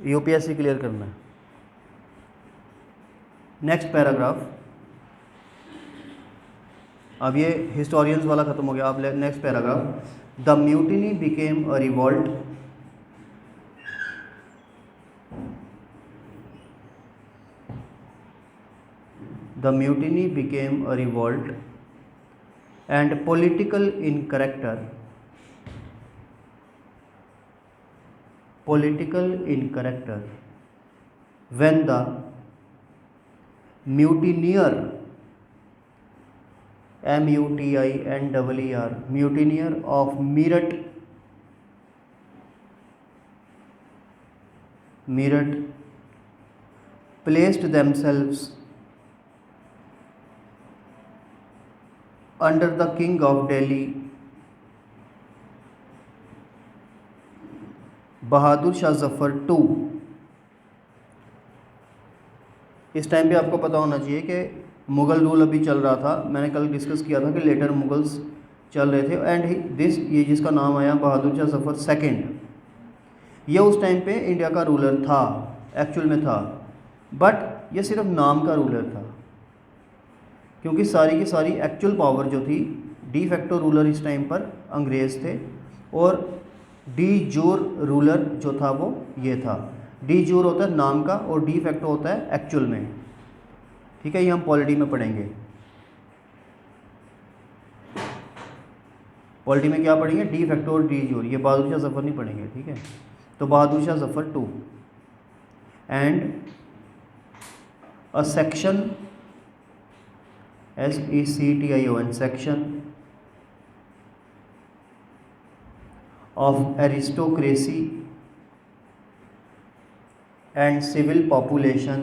S1: यूपीएससी क्लियर करना है। नेक्स्ट पैराग्राफ, अब ये हिस्टोरियंस वाला ख़त्म हो गया। आप next paragraph, the mutiny became a revolt The mutiny became a revolt and political in character when the mutineer mutineer of Meerut placed themselves under the king of Delhi Bahadur Shah Zafar II। इस time पे आपको पता होना चाहिए कि Mughal rule अभी चल रहा था। मैंने कल डिस्कस किया था कि लेटर मुग़ल्स चल रहे थे एंड ये जिसका नाम आया बहादुर शाह जफ़र II, ये उस टाइम पे इंडिया का रूलर था, एक्चुअल में था, बट ये सिर्फ नाम का रूलर था, क्योंकि सारी की सारी एक्चुअल पावर जो थी, डी फैक्टो रूलर इस टाइम पर अंग्रेज़ थे और डी जोर रूलर जो था वो ये था। डी जोर होता है नाम का और डी फैक्टो होता है एक्चुअल में, ठीक है। ये हम पॉलिटी में पढ़ेंगे। पॉलिटी में क्या पढ़ेंगे, डी फैक्टो और डी जोर। ये बहादुर शाह जफ़र नहीं पढ़ेंगे, ठीक है। तो Bahadur Shah Zafar II and a section SECTION section of aristocracy and civil population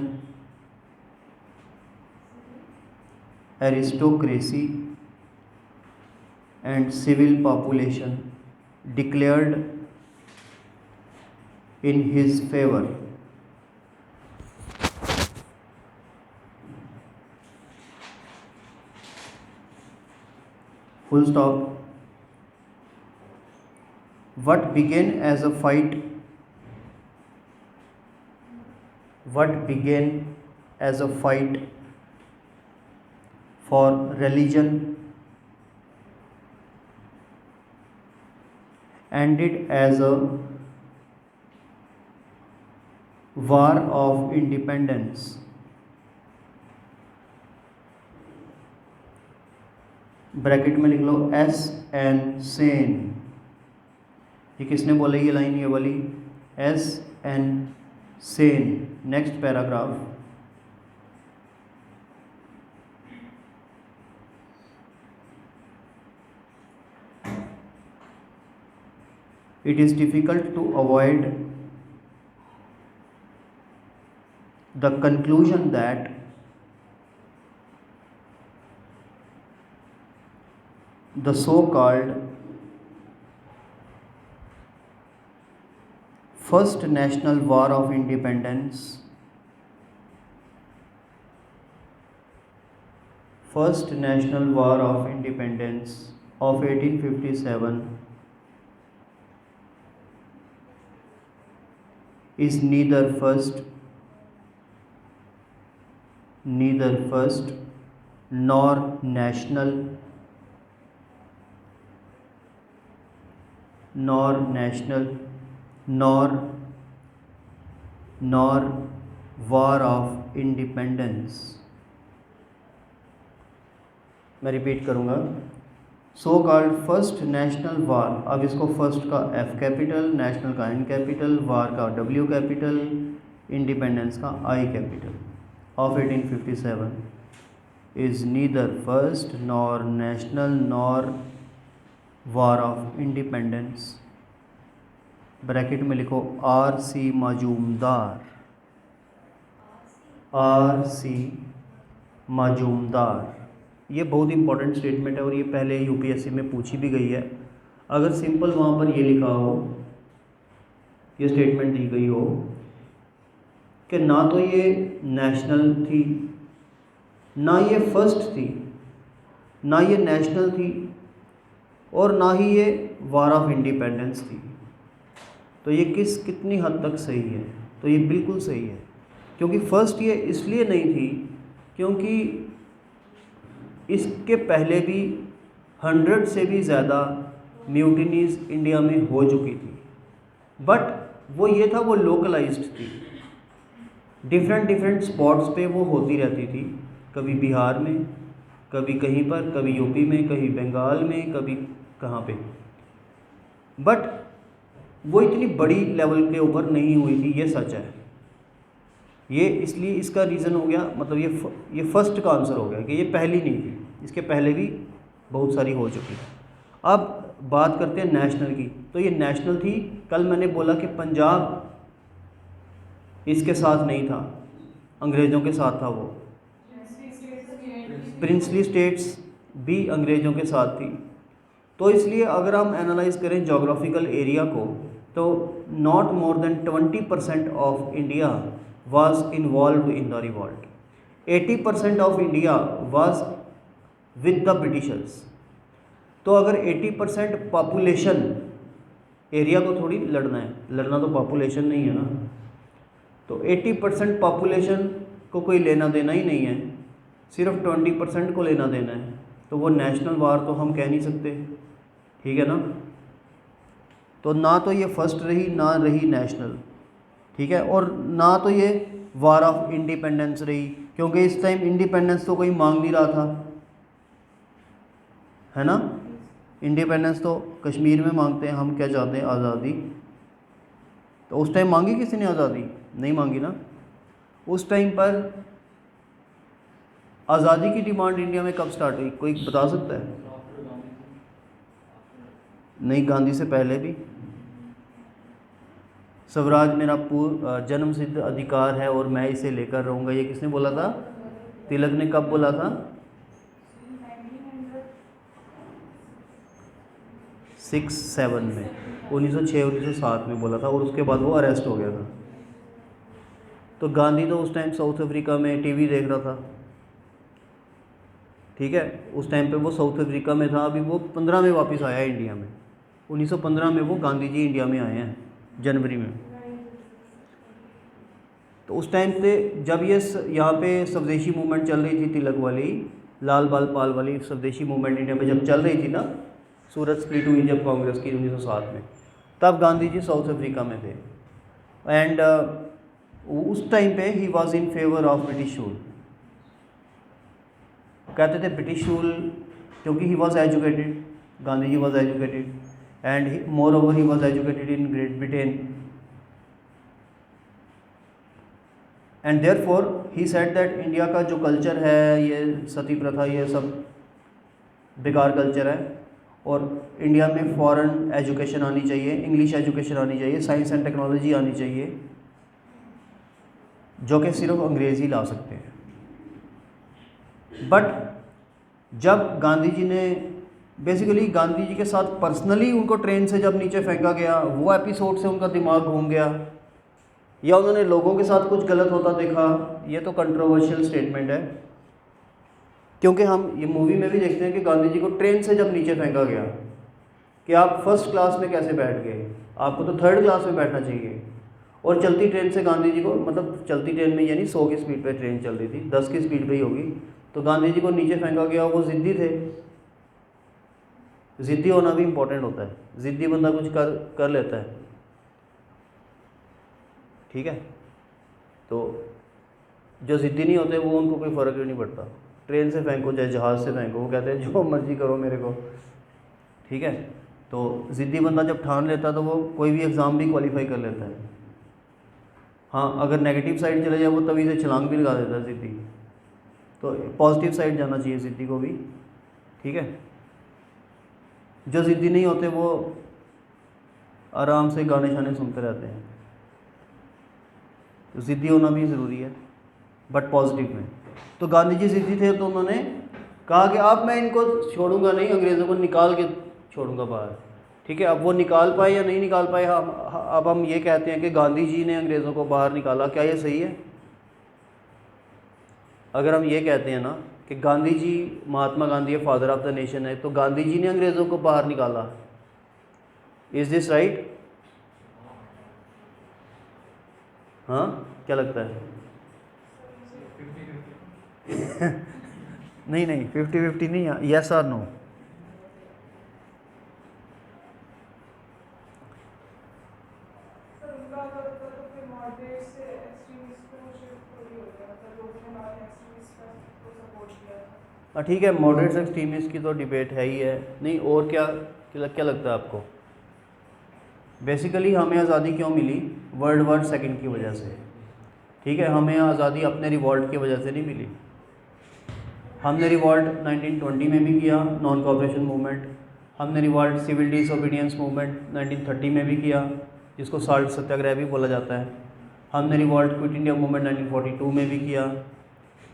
S1: declared in his favor। Full stop। What began as a fight for religion ended as a war of independence। Bracket में लिख लो SN Sen. ये किसने बोला ये line, ये वाली SN Sen. Next paragraph, it is difficult to avoid the conclusion that the so-called First National War of Independence of 1857 is neither first nor national nor war of independence। मैं repeat करूँगा, so called first national war. अब इसको first का F capital, national का N capital, वार का W capital, independence का I capital, of 1857 is neither first nor national nor war of independence, bracket में लिखो R.C. मजूमदार, R.C. मजूमदार। ये बहुत इंपॉर्टेंट स्टेटमेंट है और ये पहले यूपीएससी में पूछी भी गई है। अगर सिंपल वहाँ पर ये लिखा हो, ये स्टेटमेंट दी गई हो कि ना तो ये नेशनल थी, ना ये फर्स्ट थी, ना ये नेशनल थी, और ना ही ये वार ऑफ इंडिपेंडेंस थी, तो ये कितनी हद तक सही है? तो ये बिल्कुल सही है, क्योंकि फर्स्ट ये इसलिए नहीं थी क्योंकि इसके पहले भी 100 से भी ज़्यादा म्यूटिनीज़ इंडिया में हो चुकी थी, बट वो ये था, वो लोकलाइज्ड थी, डिफरेंट स्पॉट्स पे वो होती रहती थी, कभी बिहार में, कभी कहीं पर, कभी यूपी में, कभी बंगाल में, कभी कहाँ पे, बट वो इतनी बड़ी लेवल के ऊपर नहीं हुई थी, ये सच है। ये इसलिए इसका रीज़न हो गया, मतलब ये फर्स्ट का आंसर हो गया कि ये पहली नहीं थी, इसके पहले भी बहुत सारी हो चुकी है। अब बात करते हैं नेशनल की, तो ये नेशनल थी। कल मैंने बोला कि पंजाब इसके साथ नहीं था, अंग्रेज़ों के साथ था, वो प्रिंसली स्टेट्स भी अंग्रेज़ों के साथ थी। तो इसलिए अगर हम एनालाइज करें जोग्राफिकल एरिया को, तो not more than 20% of India was involve in the revolt, 80% of India was with the Britishers. तो अगर 80% पॉपुलेशन, एरिया को थोड़ी लड़ना है, लड़ना तो पॉपुलेशन नहीं है ना, तो 80% पॉपुलेशन को कोई लेना देना ही नहीं है, सिर्फ 20% को लेना देना है, तो वो नेशनल वार तो हम कह नहीं सकते, ठीक है ना। तो ना तो ये फर्स्ट रही, ना रही नेशनल, ठीक है, और ना तो ये वार ऑफ इंडिपेंडेंस रही, क्योंकि इस टाइम इंडिपेंडेंस तो कोई मांग नहीं रहा था, है ना। इंडिपेंडेंस तो कश्मीर में मांगते हैं, हम क्या चाहते हैं? आज़ादी। तो उस टाइम मांगी किसी ने आज़ादी? नहीं मांगी ना। उस टाइम पर आज़ादी की डिमांड इंडिया में कब स्टार्ट हुई, कोई बता सकता है? नहीं, गांधी से पहले भी। स्वराज मेरा जन्म सिद्ध अधिकार है और मैं इसे लेकर रहूँगा, ये किसने बोला था? तिलक ने कब बोला था? 1967 में, 1906-1907 में बोला था, और उसके बाद वो अरेस्ट हो गया था। तो गांधी तो उस टाइम साउथ अफ्रीका में टीवी देख रहा था, ठीक है, उस टाइम पे वो साउथ अफ्रीका में था। अभी वो 15 में वापस आया है इंडिया में, 1915 में वो गांधी जी इंडिया में आए हैं, जनवरी में। तो उस टाइम पे जब ये यहाँ पे स्वदेशी मूवमेंट चल रही थी, तिलक वाली, लाल बाल पाल वाली स्वदेशी मूवमेंट इंडिया में जब चल रही थी ना, सूरत स्प्लिट हुई जब कांग्रेस की 1907 में, तब गांधी जी साउथ अफ्रीका में थे। एंड उस टाइम पे he was in favour of British rule, कहते थे ब्रिटिश रूल, क्योंकि he was educated, Gandhi ji was educated, and moreover he was educated in Great Britain, and therefore he said that India का जो culture है, ये सती प्रथा, ये सब बेकार कल्चर है, और इंडिया में फॉरेन एजुकेशन आनी चाहिए, इंग्लिश एजुकेशन आनी चाहिए, साइंस एंड टेक्नोलॉजी आनी चाहिए, जो कि सिर्फ अंग्रेज़ ही ला सकते हैं। बट जब गांधी जी ने, बेसिकली गांधी जी के साथ पर्सनली उनको ट्रेन से जब नीचे फेंका गया, वो एपिसोड से उनका दिमाग घूम गया, या उन्होंने लोगों के साथ कुछ गलत होता देखा, ये तो कंट्रोवर्शियल स्टेटमेंट है, क्योंकि हम ये मूवी में भी देखते हैं कि गांधी जी को ट्रेन से जब नीचे फेंका गया कि आप फर्स्ट क्लास में कैसे बैठ गए, आपको तो थर्ड क्लास में बैठना चाहिए, और चलती ट्रेन से गांधी जी को, मतलब चलती ट्रेन में यानी 100 की स्पीड पे ट्रेन चल रही थी, 10 की स्पीड पे ही होगी, तो गांधी जी को नीचे फेंका गया। वो ज़िद्दी थे, ज़िद्दी होना भी इम्पोर्टेंट होता है, ज़िद्दी बंदा कुछ कर लेता है, ठीक है। तो जो ज़िद्दी नहीं होते वो, उनको कोई फ़र्क ही नहीं पड़ता, ट्रेन से फेंको चाहे जहाज़ से फेंको, वो कहते हैं जो मर्ज़ी करो मेरे को, ठीक है। तो ज़िद्दी बंदा जब ठान लेता है तो वो कोई भी एग्ज़ाम भी क्वालिफाई कर लेता है। हाँ, अगर नेगेटिव साइड चले जाए वो तभी से छलांग भी लगा देता है ज़िद्दी, तो पॉजिटिव साइड जाना चाहिए ज़िद्दी को भी, ठीक है। जो ज़िद्दी नहीं होते वो आराम से गाने शाने सुनते रहते हैं। तो ज़िद्दी होना भी ज़रूरी है, बट पॉजिटिव में। तो गांधी जी ज़िद्दी थे, तो उन्होंने कहा कि अब मैं इनको छोड़ूंगा नहीं, अंग्रेज़ों को निकाल के छोड़ूंगा बाहर। ठीक है, अब वो निकाल पाए या नहीं निकाल पाए, अब हम ये कहते हैं कि गांधी जी ने अंग्रेज़ों को बाहर निकाला। क्या ये सही है? अगर हम ये कहते हैं ना कि गांधी जी, महात्मा गांधी है फादर ऑफ द नेशन है, तो गांधी जी ने अंग्रेज़ों को बाहर निकाला, इज़ दिस राइट? हाँ, क्या लगता है? नहीं नहीं, 50-50 नहीं, यस और नो। हाँ ठीक है, मॉडरेट एक्सट्रीमिस्ट की तो डिबेट है ही है। नहीं, और क्या क्या लगता है आपको? बेसिकली हमें आज़ादी क्यों मिली? वर्ल्ड वॉर सेकंड की वजह से। ठीक है, हमें आज़ादी अपने रिवॉल्ट की वजह से नहीं मिली। हमने रिवॉल्ट 1920 में भी किया, नॉन कोऑपरेशन मूवमेंट। हमने रिवॉल्ट सिविल डिसोबीडियंस मूवमेंट 1930 में भी किया, जिसको साल्ट सत्याग्रह भी बोला जाता है। हमने रिवॉल्ट क्विट इंडिया मूवमेंट 1942 में भी किया,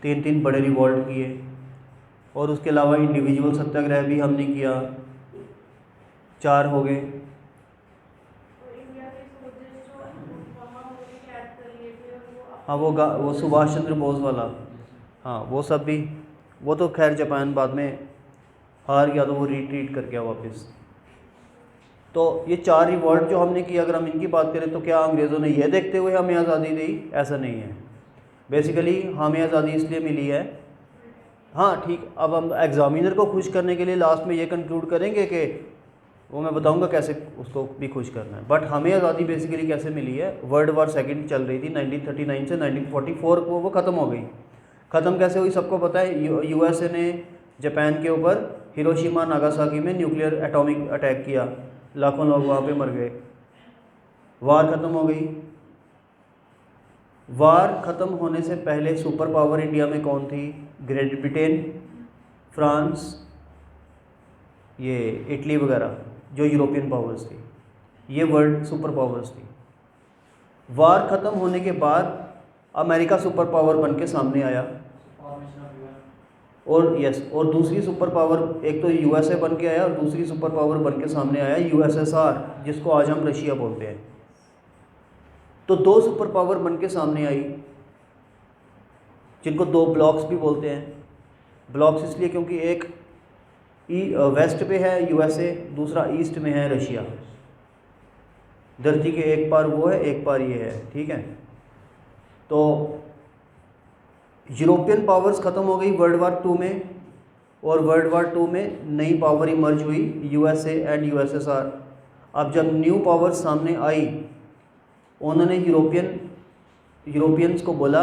S1: 3 बड़े रिवॉल्ट किए। और उसके अलावा इंडिविजुअल सत्याग्रह भी हमने किया, 4 हो गए। हाँ, वो सुभाष चंद्र बोस वाला, हाँ वो सब भी, वो तो खैर जापान बाद में हार गया, तो वो रिट्रीट कर गया वापस। तो ये 4 रिवॉल्ट जो हमने किया, अगर हम इनकी बात करें तो क्या अंग्रेज़ों ने ये देखते हुए हमें आज़ादी दी? ऐसा नहीं है। बेसिकली हमें आज़ादी इसलिए मिली है, हाँ ठीक। अब हम एग्ज़ामिनर को खुश करने के लिए लास्ट में ये कंक्लूड करेंगे कि वो मैं बताऊंगा कैसे उसको भी खुश करना है, बट हमें आज़ादी बेसिकली कैसे मिली है? वर्ल्ड वॉर सेकंड चल रही थी 1939 से 1944 को, वो ख़त्म हो गई। ख़त्म कैसे हुई सबको पता है। यूएसए ने जापान के ऊपर हिरोशिमा नागासाकी में न्यूक्लियर एटॉमिक अटैक किया, लाखों लोग वहाँ पे मर गए, वार ख़त्म हो गई। वार ख़त्म होने से पहले सुपर पावर इंडिया में कौन थी? ग्रेट ब्रिटेन, फ्रांस, ये इटली वगैरह, जो यूरोपियन पावर्स थी, ये वर्ल्ड सुपर पावर्स थी। वार ख़त्म होने के बाद अमेरिका सुपर पावर बन के सामने आया, और दूसरी सुपर पावर, एक तो यूएसए बन के आया और दूसरी सुपर पावर बन के सामने आया यूएसएसआर, जिसको आज हम रशिया बोलते हैं। तो 2 सुपर पावर बन के सामने आई, जिनको 2 ब्लॉक्स भी बोलते हैं। ब्लॉक्स इसलिए क्योंकि एक वेस्ट पे है यूएसए, दूसरा ईस्ट में है रशिया। धरती के एक पार वो है, एक पार ये है। ठीक है, तो यूरोपियन पावर्स ख़त्म हो गई वर्ल्ड वार 2 में, और वर्ल्ड वार 2 में नई पावर इमर्ज हुई, यूएसए एंड यूएसएसआर। अब जब न्यू पावर्स सामने आई, उन्होंने यूरोपियंस को बोला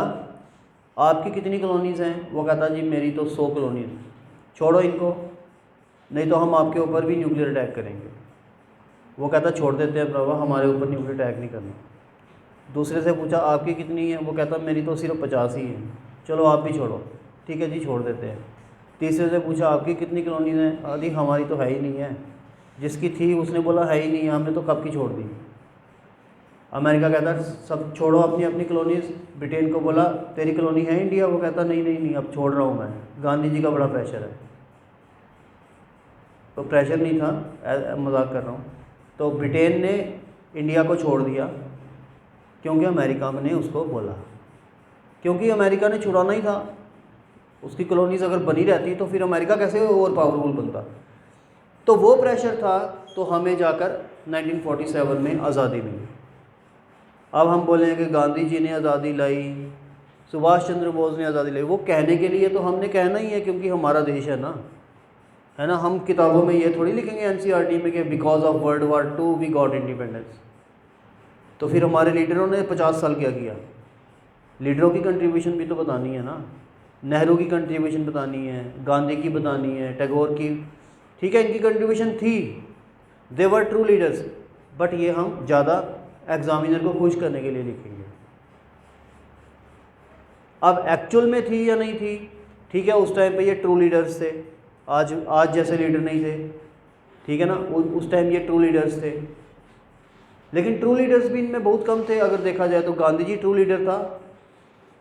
S1: आपकी कितनी कॉलोनीज़ हैं? वो कहता जी मेरी तो 100 कॉलोनीज़, छोड़ो इनको, नहीं तो हम आपके ऊपर भी न्यूक्लियर अटैक करेंगे। वो कहता छोड़ देते हैं प्रभा, हमारे ऊपर न्यूक्लियर अटैक नहीं करना। दूसरे से पूछा आपकी कितनी है? वो कहता मेरी तो सिर्फ 50 ही है, चलो आप भी छोड़ो। ठीक है जी, छोड़ देते हैं। तीसरे से पूछा आपकी कितनी कॉलोनीज़ हैं? आदि हमारी तो है ही नहीं है। जिसकी थी उसने बोला है ही नहीं, हमने तो कब की छोड़ दी। अमेरिका कहता सब छोड़ो अपनी अपनी कॉलोनीज़। ब्रिटेन को बोला तेरी कॉलोनी है इंडिया? वो कहता नहीं नहीं नहीं, अब छोड़ रहा हूँ मैं, गांधी जी का बड़ा प्रेशर है। तो प्रेशर नहीं था, मजाक कर रहा हूँ। तो ब्रिटेन ने इंडिया को छोड़ दिया क्योंकि अमेरिका ने उसको बोला, क्योंकि अमेरिका ने छुड़ाना ही था। उसकी कॉलोनीज़ अगर बनी रहती तो फिर अमेरिका कैसे और पावरफुल बनता। तो वो प्रेशर था, तो हमें जाकर 1947 में आज़ादी मिली। अब हम बोलें कि गांधी जी ने आज़ादी लाई, सुभाष चंद्र बोस ने आज़ादी लाई, वो कहने के लिए तो हमने कहना ही है क्योंकि हमारा देश है ना, है ना। हम किताबों में ये थोड़ी लिखेंगे एनसीईआरटी में कि because of world war 2 we got independence. तो फिर हमारे लीडरों ने 50 साल क्या किया? लीडरों की कंट्रीब्यूशन भी तो बतानी है ना। नेहरू की कंट्रीब्यूशन बतानी है, गांधी की बतानी है, टैगोर की। ठीक है, इनकी कंट्रीब्यूशन थी, दे वर ट्रू लीडर्स, बट ये हम ज़्यादा एग्जामिनर को खुश करने के लिए लिखेंगे। अब एक्चुअल में थी या नहीं थी? ठीक है, उस टाइम पे ये ट्रू लीडर्स थे, आज जैसे लीडर नहीं थे। ठीक है ना, उस टाइम ये ट्रू लीडर्स थे। लेकिन ट्रू लीडर्स भी इनमें बहुत कम थे। अगर देखा जाए तो गांधी जी ट्रू लीडर था।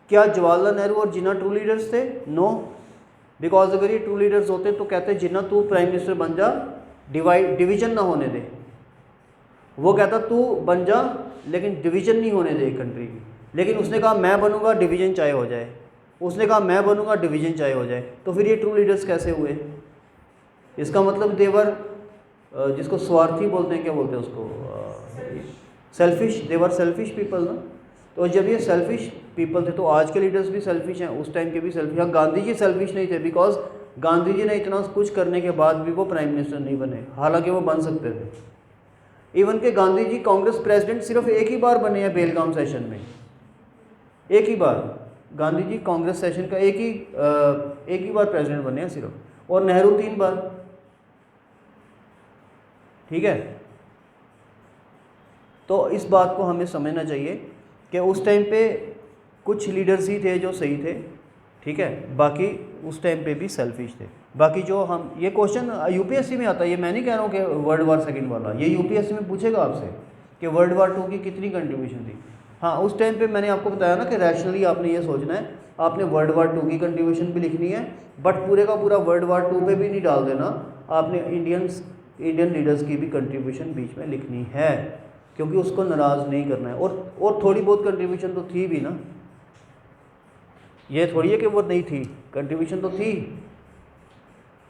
S1: क्या जवाहरलाल नेहरू और जिन्ना ट्रू लीडर्स थे? नो, बिकॉज अगर ये ट्रू लीडर्स होते तो कहते जिन्ना तू प्राइम मिनिस्टर बन जा, डिवीजन ना होने दे। वो कहता तू बन जा लेकिन डिवीजन नहीं होने दे कंट्री की। लेकिन उसने कहा मैं बनूंगा, डिवीजन चाहे हो जाए। उसने कहा मैं बनूंगा, डिवीजन चाहे हो जाए। तो फिर ये ट्रू लीडर्स कैसे हुए? इसका मतलब देवर, जिसको स्वार्थी बोलते हैं, क्या बोलते हैं उसको, सेल्फिश, देवर सेल्फिश पीपल ना। तो जब ये सेल्फिश पीपल थे तो आज के लीडर्स भी सेल्फिश हैं, उस टाइम के भी सेल्फिश। हाँ, गांधी जी सेल्फिश नहीं थे, बिकॉज गांधी जी ने इतना कुछ करने के बाद भी वो प्राइम मिनिस्टर नहीं बने, हालांकि वो बन सकते थे। इवन के गांधी जी कांग्रेस प्रेसिडेंट सिर्फ एक ही बार बने हैं, बेलगाम सेशन में, एक ही बार। गांधी जी कांग्रेस सेशन का एक ही बार प्रेसिडेंट बने हैं सिर्फ, और नेहरू 3 बार। ठीक है, तो इस बात को हमें समझना चाहिए कि उस टाइम पे कुछ लीडर्स ही थे जो सही थे, ठीक है, बाकी उस टाइम पे भी सेल्फिश थे। बाकी जो हम, ये क्वेश्चन यूपीएससी में आता है, ये मैं नहीं कह रहा हूँ कि वर्ल्ड वार सेकेंड वाला, ये यूपीएससी में पूछेगा आपसे कि वर्ल्ड वार 2 की कितनी कंट्रीब्यूशन थी। हाँ, उस टाइम पे मैंने आपको बताया ना कि रैशनली आपने ये सोचना है, आपने वर्ल्ड वार 2 की कंट्रीब्यूशन भी लिखनी है, बट पूरे का पूरा वर्ल्ड वार 2 पे भी नहीं डाल देना, आपने इंडियन लीडर्स की भी कंट्रीब्यूशन बीच में लिखनी है, क्योंकि उसको नाराज़ नहीं करना है। और थोड़ी बहुत कंट्रीब्यूशन तो थी भी ना, ये थोड़ी है कि वो नहीं थी, कंट्रीब्यूशन तो थी।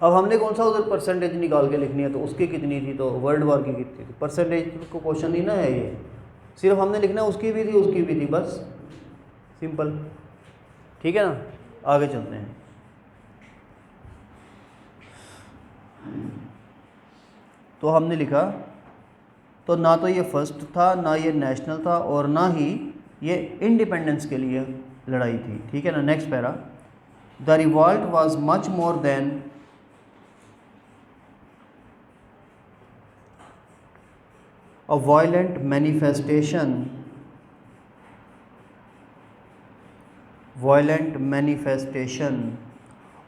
S1: अब हमने कौन सा उधर परसेंटेज निकाल के लिखनी है, तो उसकी कितनी थी, तो वर्ल्ड वार की कितनी थी, परसेंटेज को क्वेश्चन नहीं ना है ये, सिर्फ हमने लिखना है उसकी भी थी, उसकी भी थी, बस सिंपल। ठीक है ना, आगे चलते हैं। तो हमने लिखा, तो ना तो ये फर्स्ट था, ना ये नेशनल था, और ना ही ये इंडिपेंडेंस के लिए लड़ाई थी। ठीक है ना, next para, the revolt was much more than a violent manifestation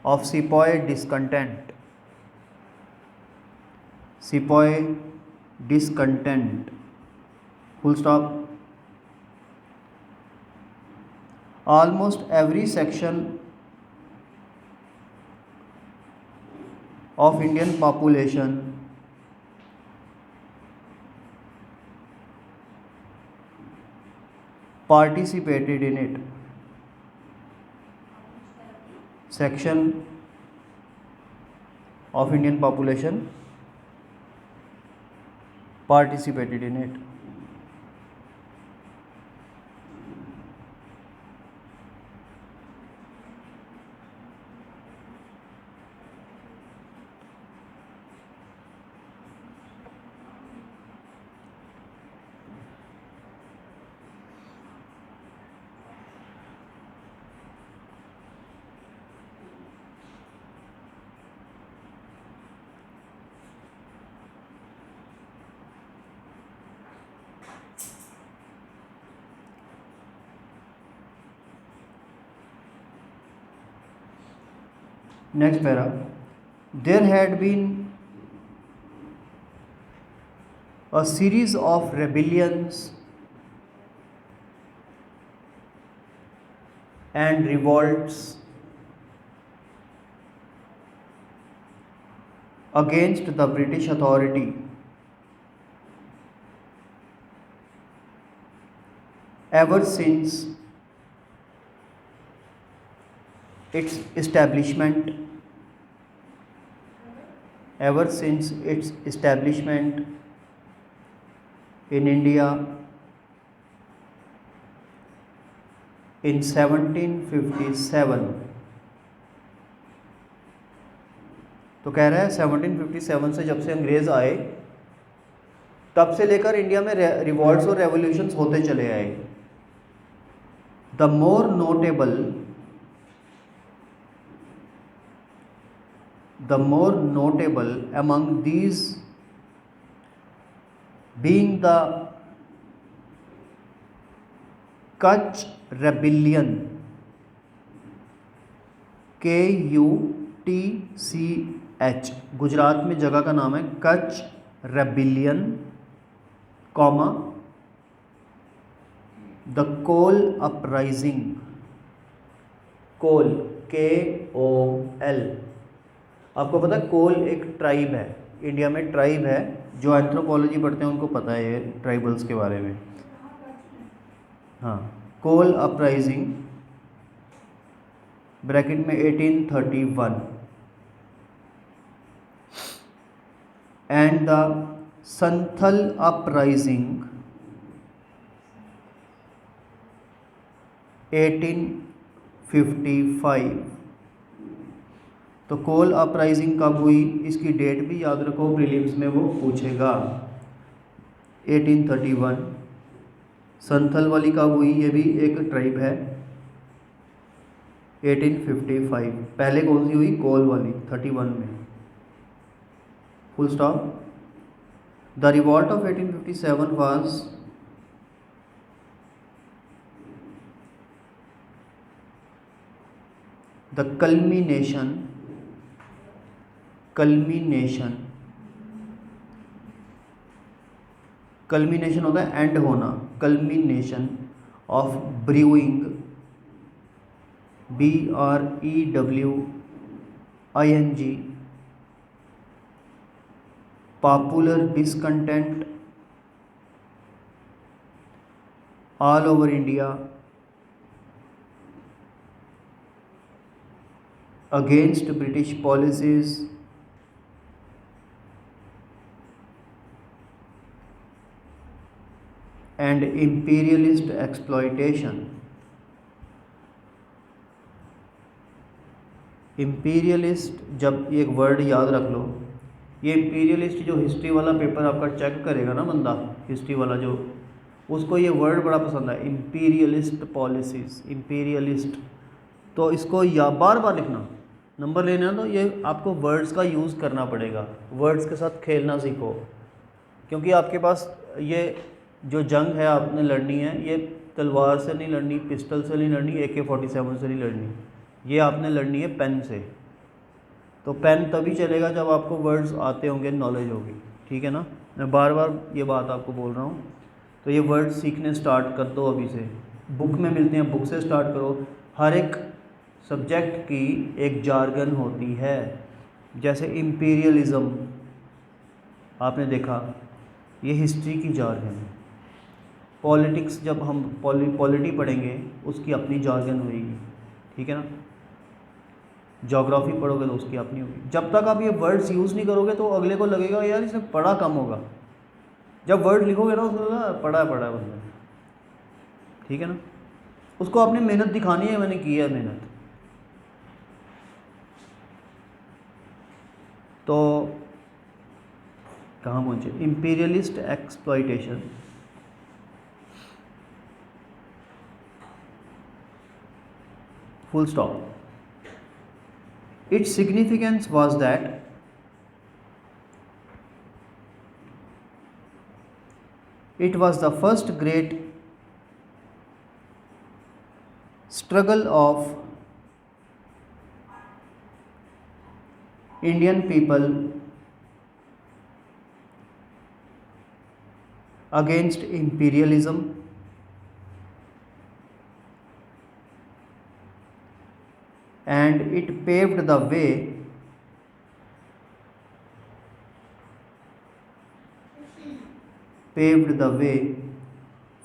S1: of sepoy discontent, full stop. Almost every section of Indian population participated in it. Section of Indian population participated in it. Next para, there had been a series of rebellions and revolts against the British authority ever since its establishment in India in 1757। तो कह रहा है 1757 से, जब से अंग्रेज़ आए तब से लेकर इंडिया में रिवॉल्ट्स और रेवोल्यूशंस होते चले आए। The more notable among these being the Kutch Rebellion, KUTC H, Gujarat में जगह का नाम है Kutch rebellion, comma the Kol uprising, Kol KOL। आपको पता है कोल एक ट्राइब है, इंडिया में ट्राइब है, जो एंथ्रोपोलॉजी पढ़ते हैं उनको पता है ये ट्राइबल्स के बारे में। हाँ, कोल अपराइजिंग ब्रैकेट में 1831 एंड द संथल अपराइजिंग 1855। तो कोल अपराइजिंग कब हुई, इसकी डेट भी याद रखो, प्रीलिम्स में वो पूछेगा। 1831। संथल वाली कब हुई, ये भी एक ट्राइब है, 1855। पहले कौन सी हुई, कोल वाली 31 में, full stop. The revolt of 1857 was the culmination होता है एंड होना, culmination of brewing, BREWING, popular discontent all over India against British policies and imperialist exploitation। Imperialist, जब एक वर्ड याद रख लो, ये इम्पीरियलिस्ट जो हिस्ट्री वाला पेपर आपका चेक करेगा ना बंदा, हिस्ट्री वाला जो, उसको ये वर्ड बड़ा पसंद है, इम्पीरियलिस्ट पॉलिसीज़, इम्पीरियलिस्ट। तो इसको या बार बार लिखना, नंबर लेना तो ये आपको वर्ड्स का यूज़ करना पड़ेगा, वर्ड्स के साथ खेलना सीखो, क्योंकि आपके पास ये जो जंग है आपने लड़नी है, ये तलवार से नहीं लड़नी, पिस्टल से नहीं लड़नी, AK-47 से नहीं लड़नी, ये आपने लड़नी है पेन से। तो पेन तभी चलेगा जब आपको वर्ड्स आते होंगे, नॉलेज होगी, ठीक है ना। मैं बार बार ये बात आपको बोल रहा हूँ। तो ये वर्ड्स सीखने स्टार्ट कर दो अभी से, बुक में मिलते हैं, बुक से स्टार्ट करो। हर एक सब्जेक्ट की एक जार्गन होती है, जैसे इम्पीरियलिज़म आपने देखा, ये हिस्ट्री की जार्गन है। पॉलिटिक्स जब हम पॉलिटी पढ़ेंगे, उसकी अपनी जार्गन होगी, ठीक है ना। ज्योग्राफी पढ़ोगे तो उसकी अपनी होगी। जब तक आप ये वर्ड्स यूज़ नहीं करोगे तो अगले को लगेगा यार इसने पढ़ा कम होगा। जब वर्ड लिखोगे ना उसको पढ़ा है बंदा, ठीक है ना। उसको अपनी मेहनत दिखानी है, मैंने की है मेहनत। तो कहाँ पहुँचे, imperialist exploitation. full stop. Its significance was that it was the first great struggle of Indian people against imperialism and it paved the way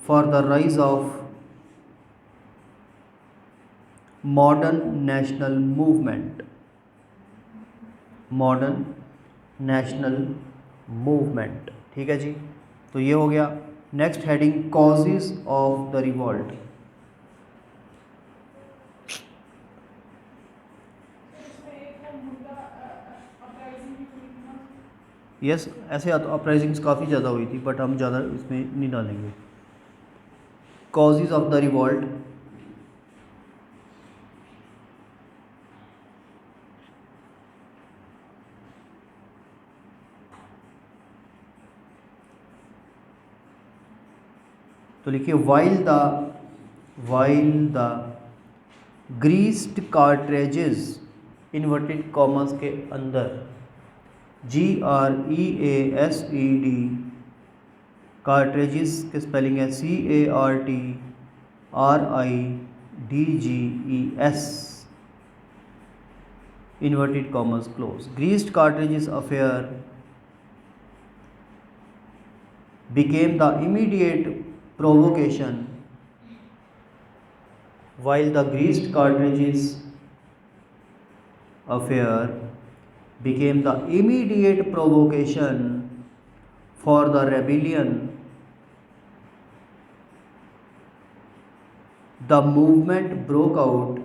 S1: for the rise of modern national movement। ठीक है जी। तो ये हो गया। Next heading, causes of the revolt. Yes, ऐसे uprisings काफ़ी ज़्यादा हुई थी, बट हम ज़्यादा इसमें नहीं डालेंगे। कॉजेज ऑफ द रिवॉल्ट, तो लिखिए while the greased कार्ट्रेजेस, inverted commas के अंदर, GREASED, कार्ट्रेजिस की स्पेलिंग है CARTRIDGES, inverted commas close. Greased cartridges affair became the immediate provocation, while the greased cartridges affair became the immediate provocation for the rebellion. The movement broke out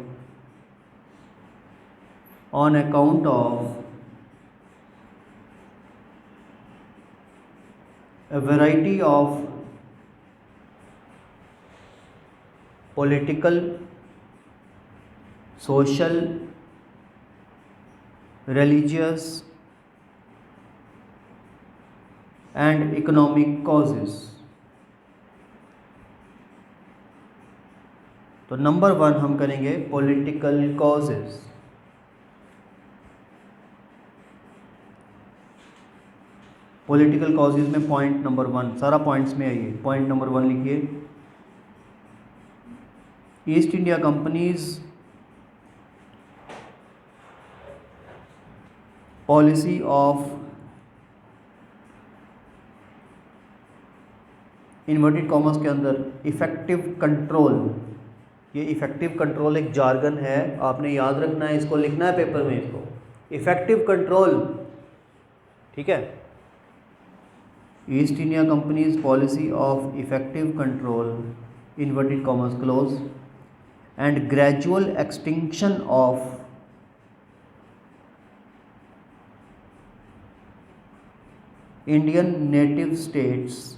S1: on account of a variety of political, social, religious and economic causes. तो number 1 हम करेंगे political causes. Political causes में point number 1, सारा points में आइए. Point number 1 लिखिए. East India companies policy of inverted commas के अंदर इफेक्टिव कंट्रोल. ये इफेक्टिव कंट्रोल एक जार्गन है, आपने याद रखना है, इसको लिखना है पेपर में, इसको इफेक्टिव कंट्रोल. ठीक है. East India companies policy of effective control, inverted commas close, and gradual extinction of Indian native states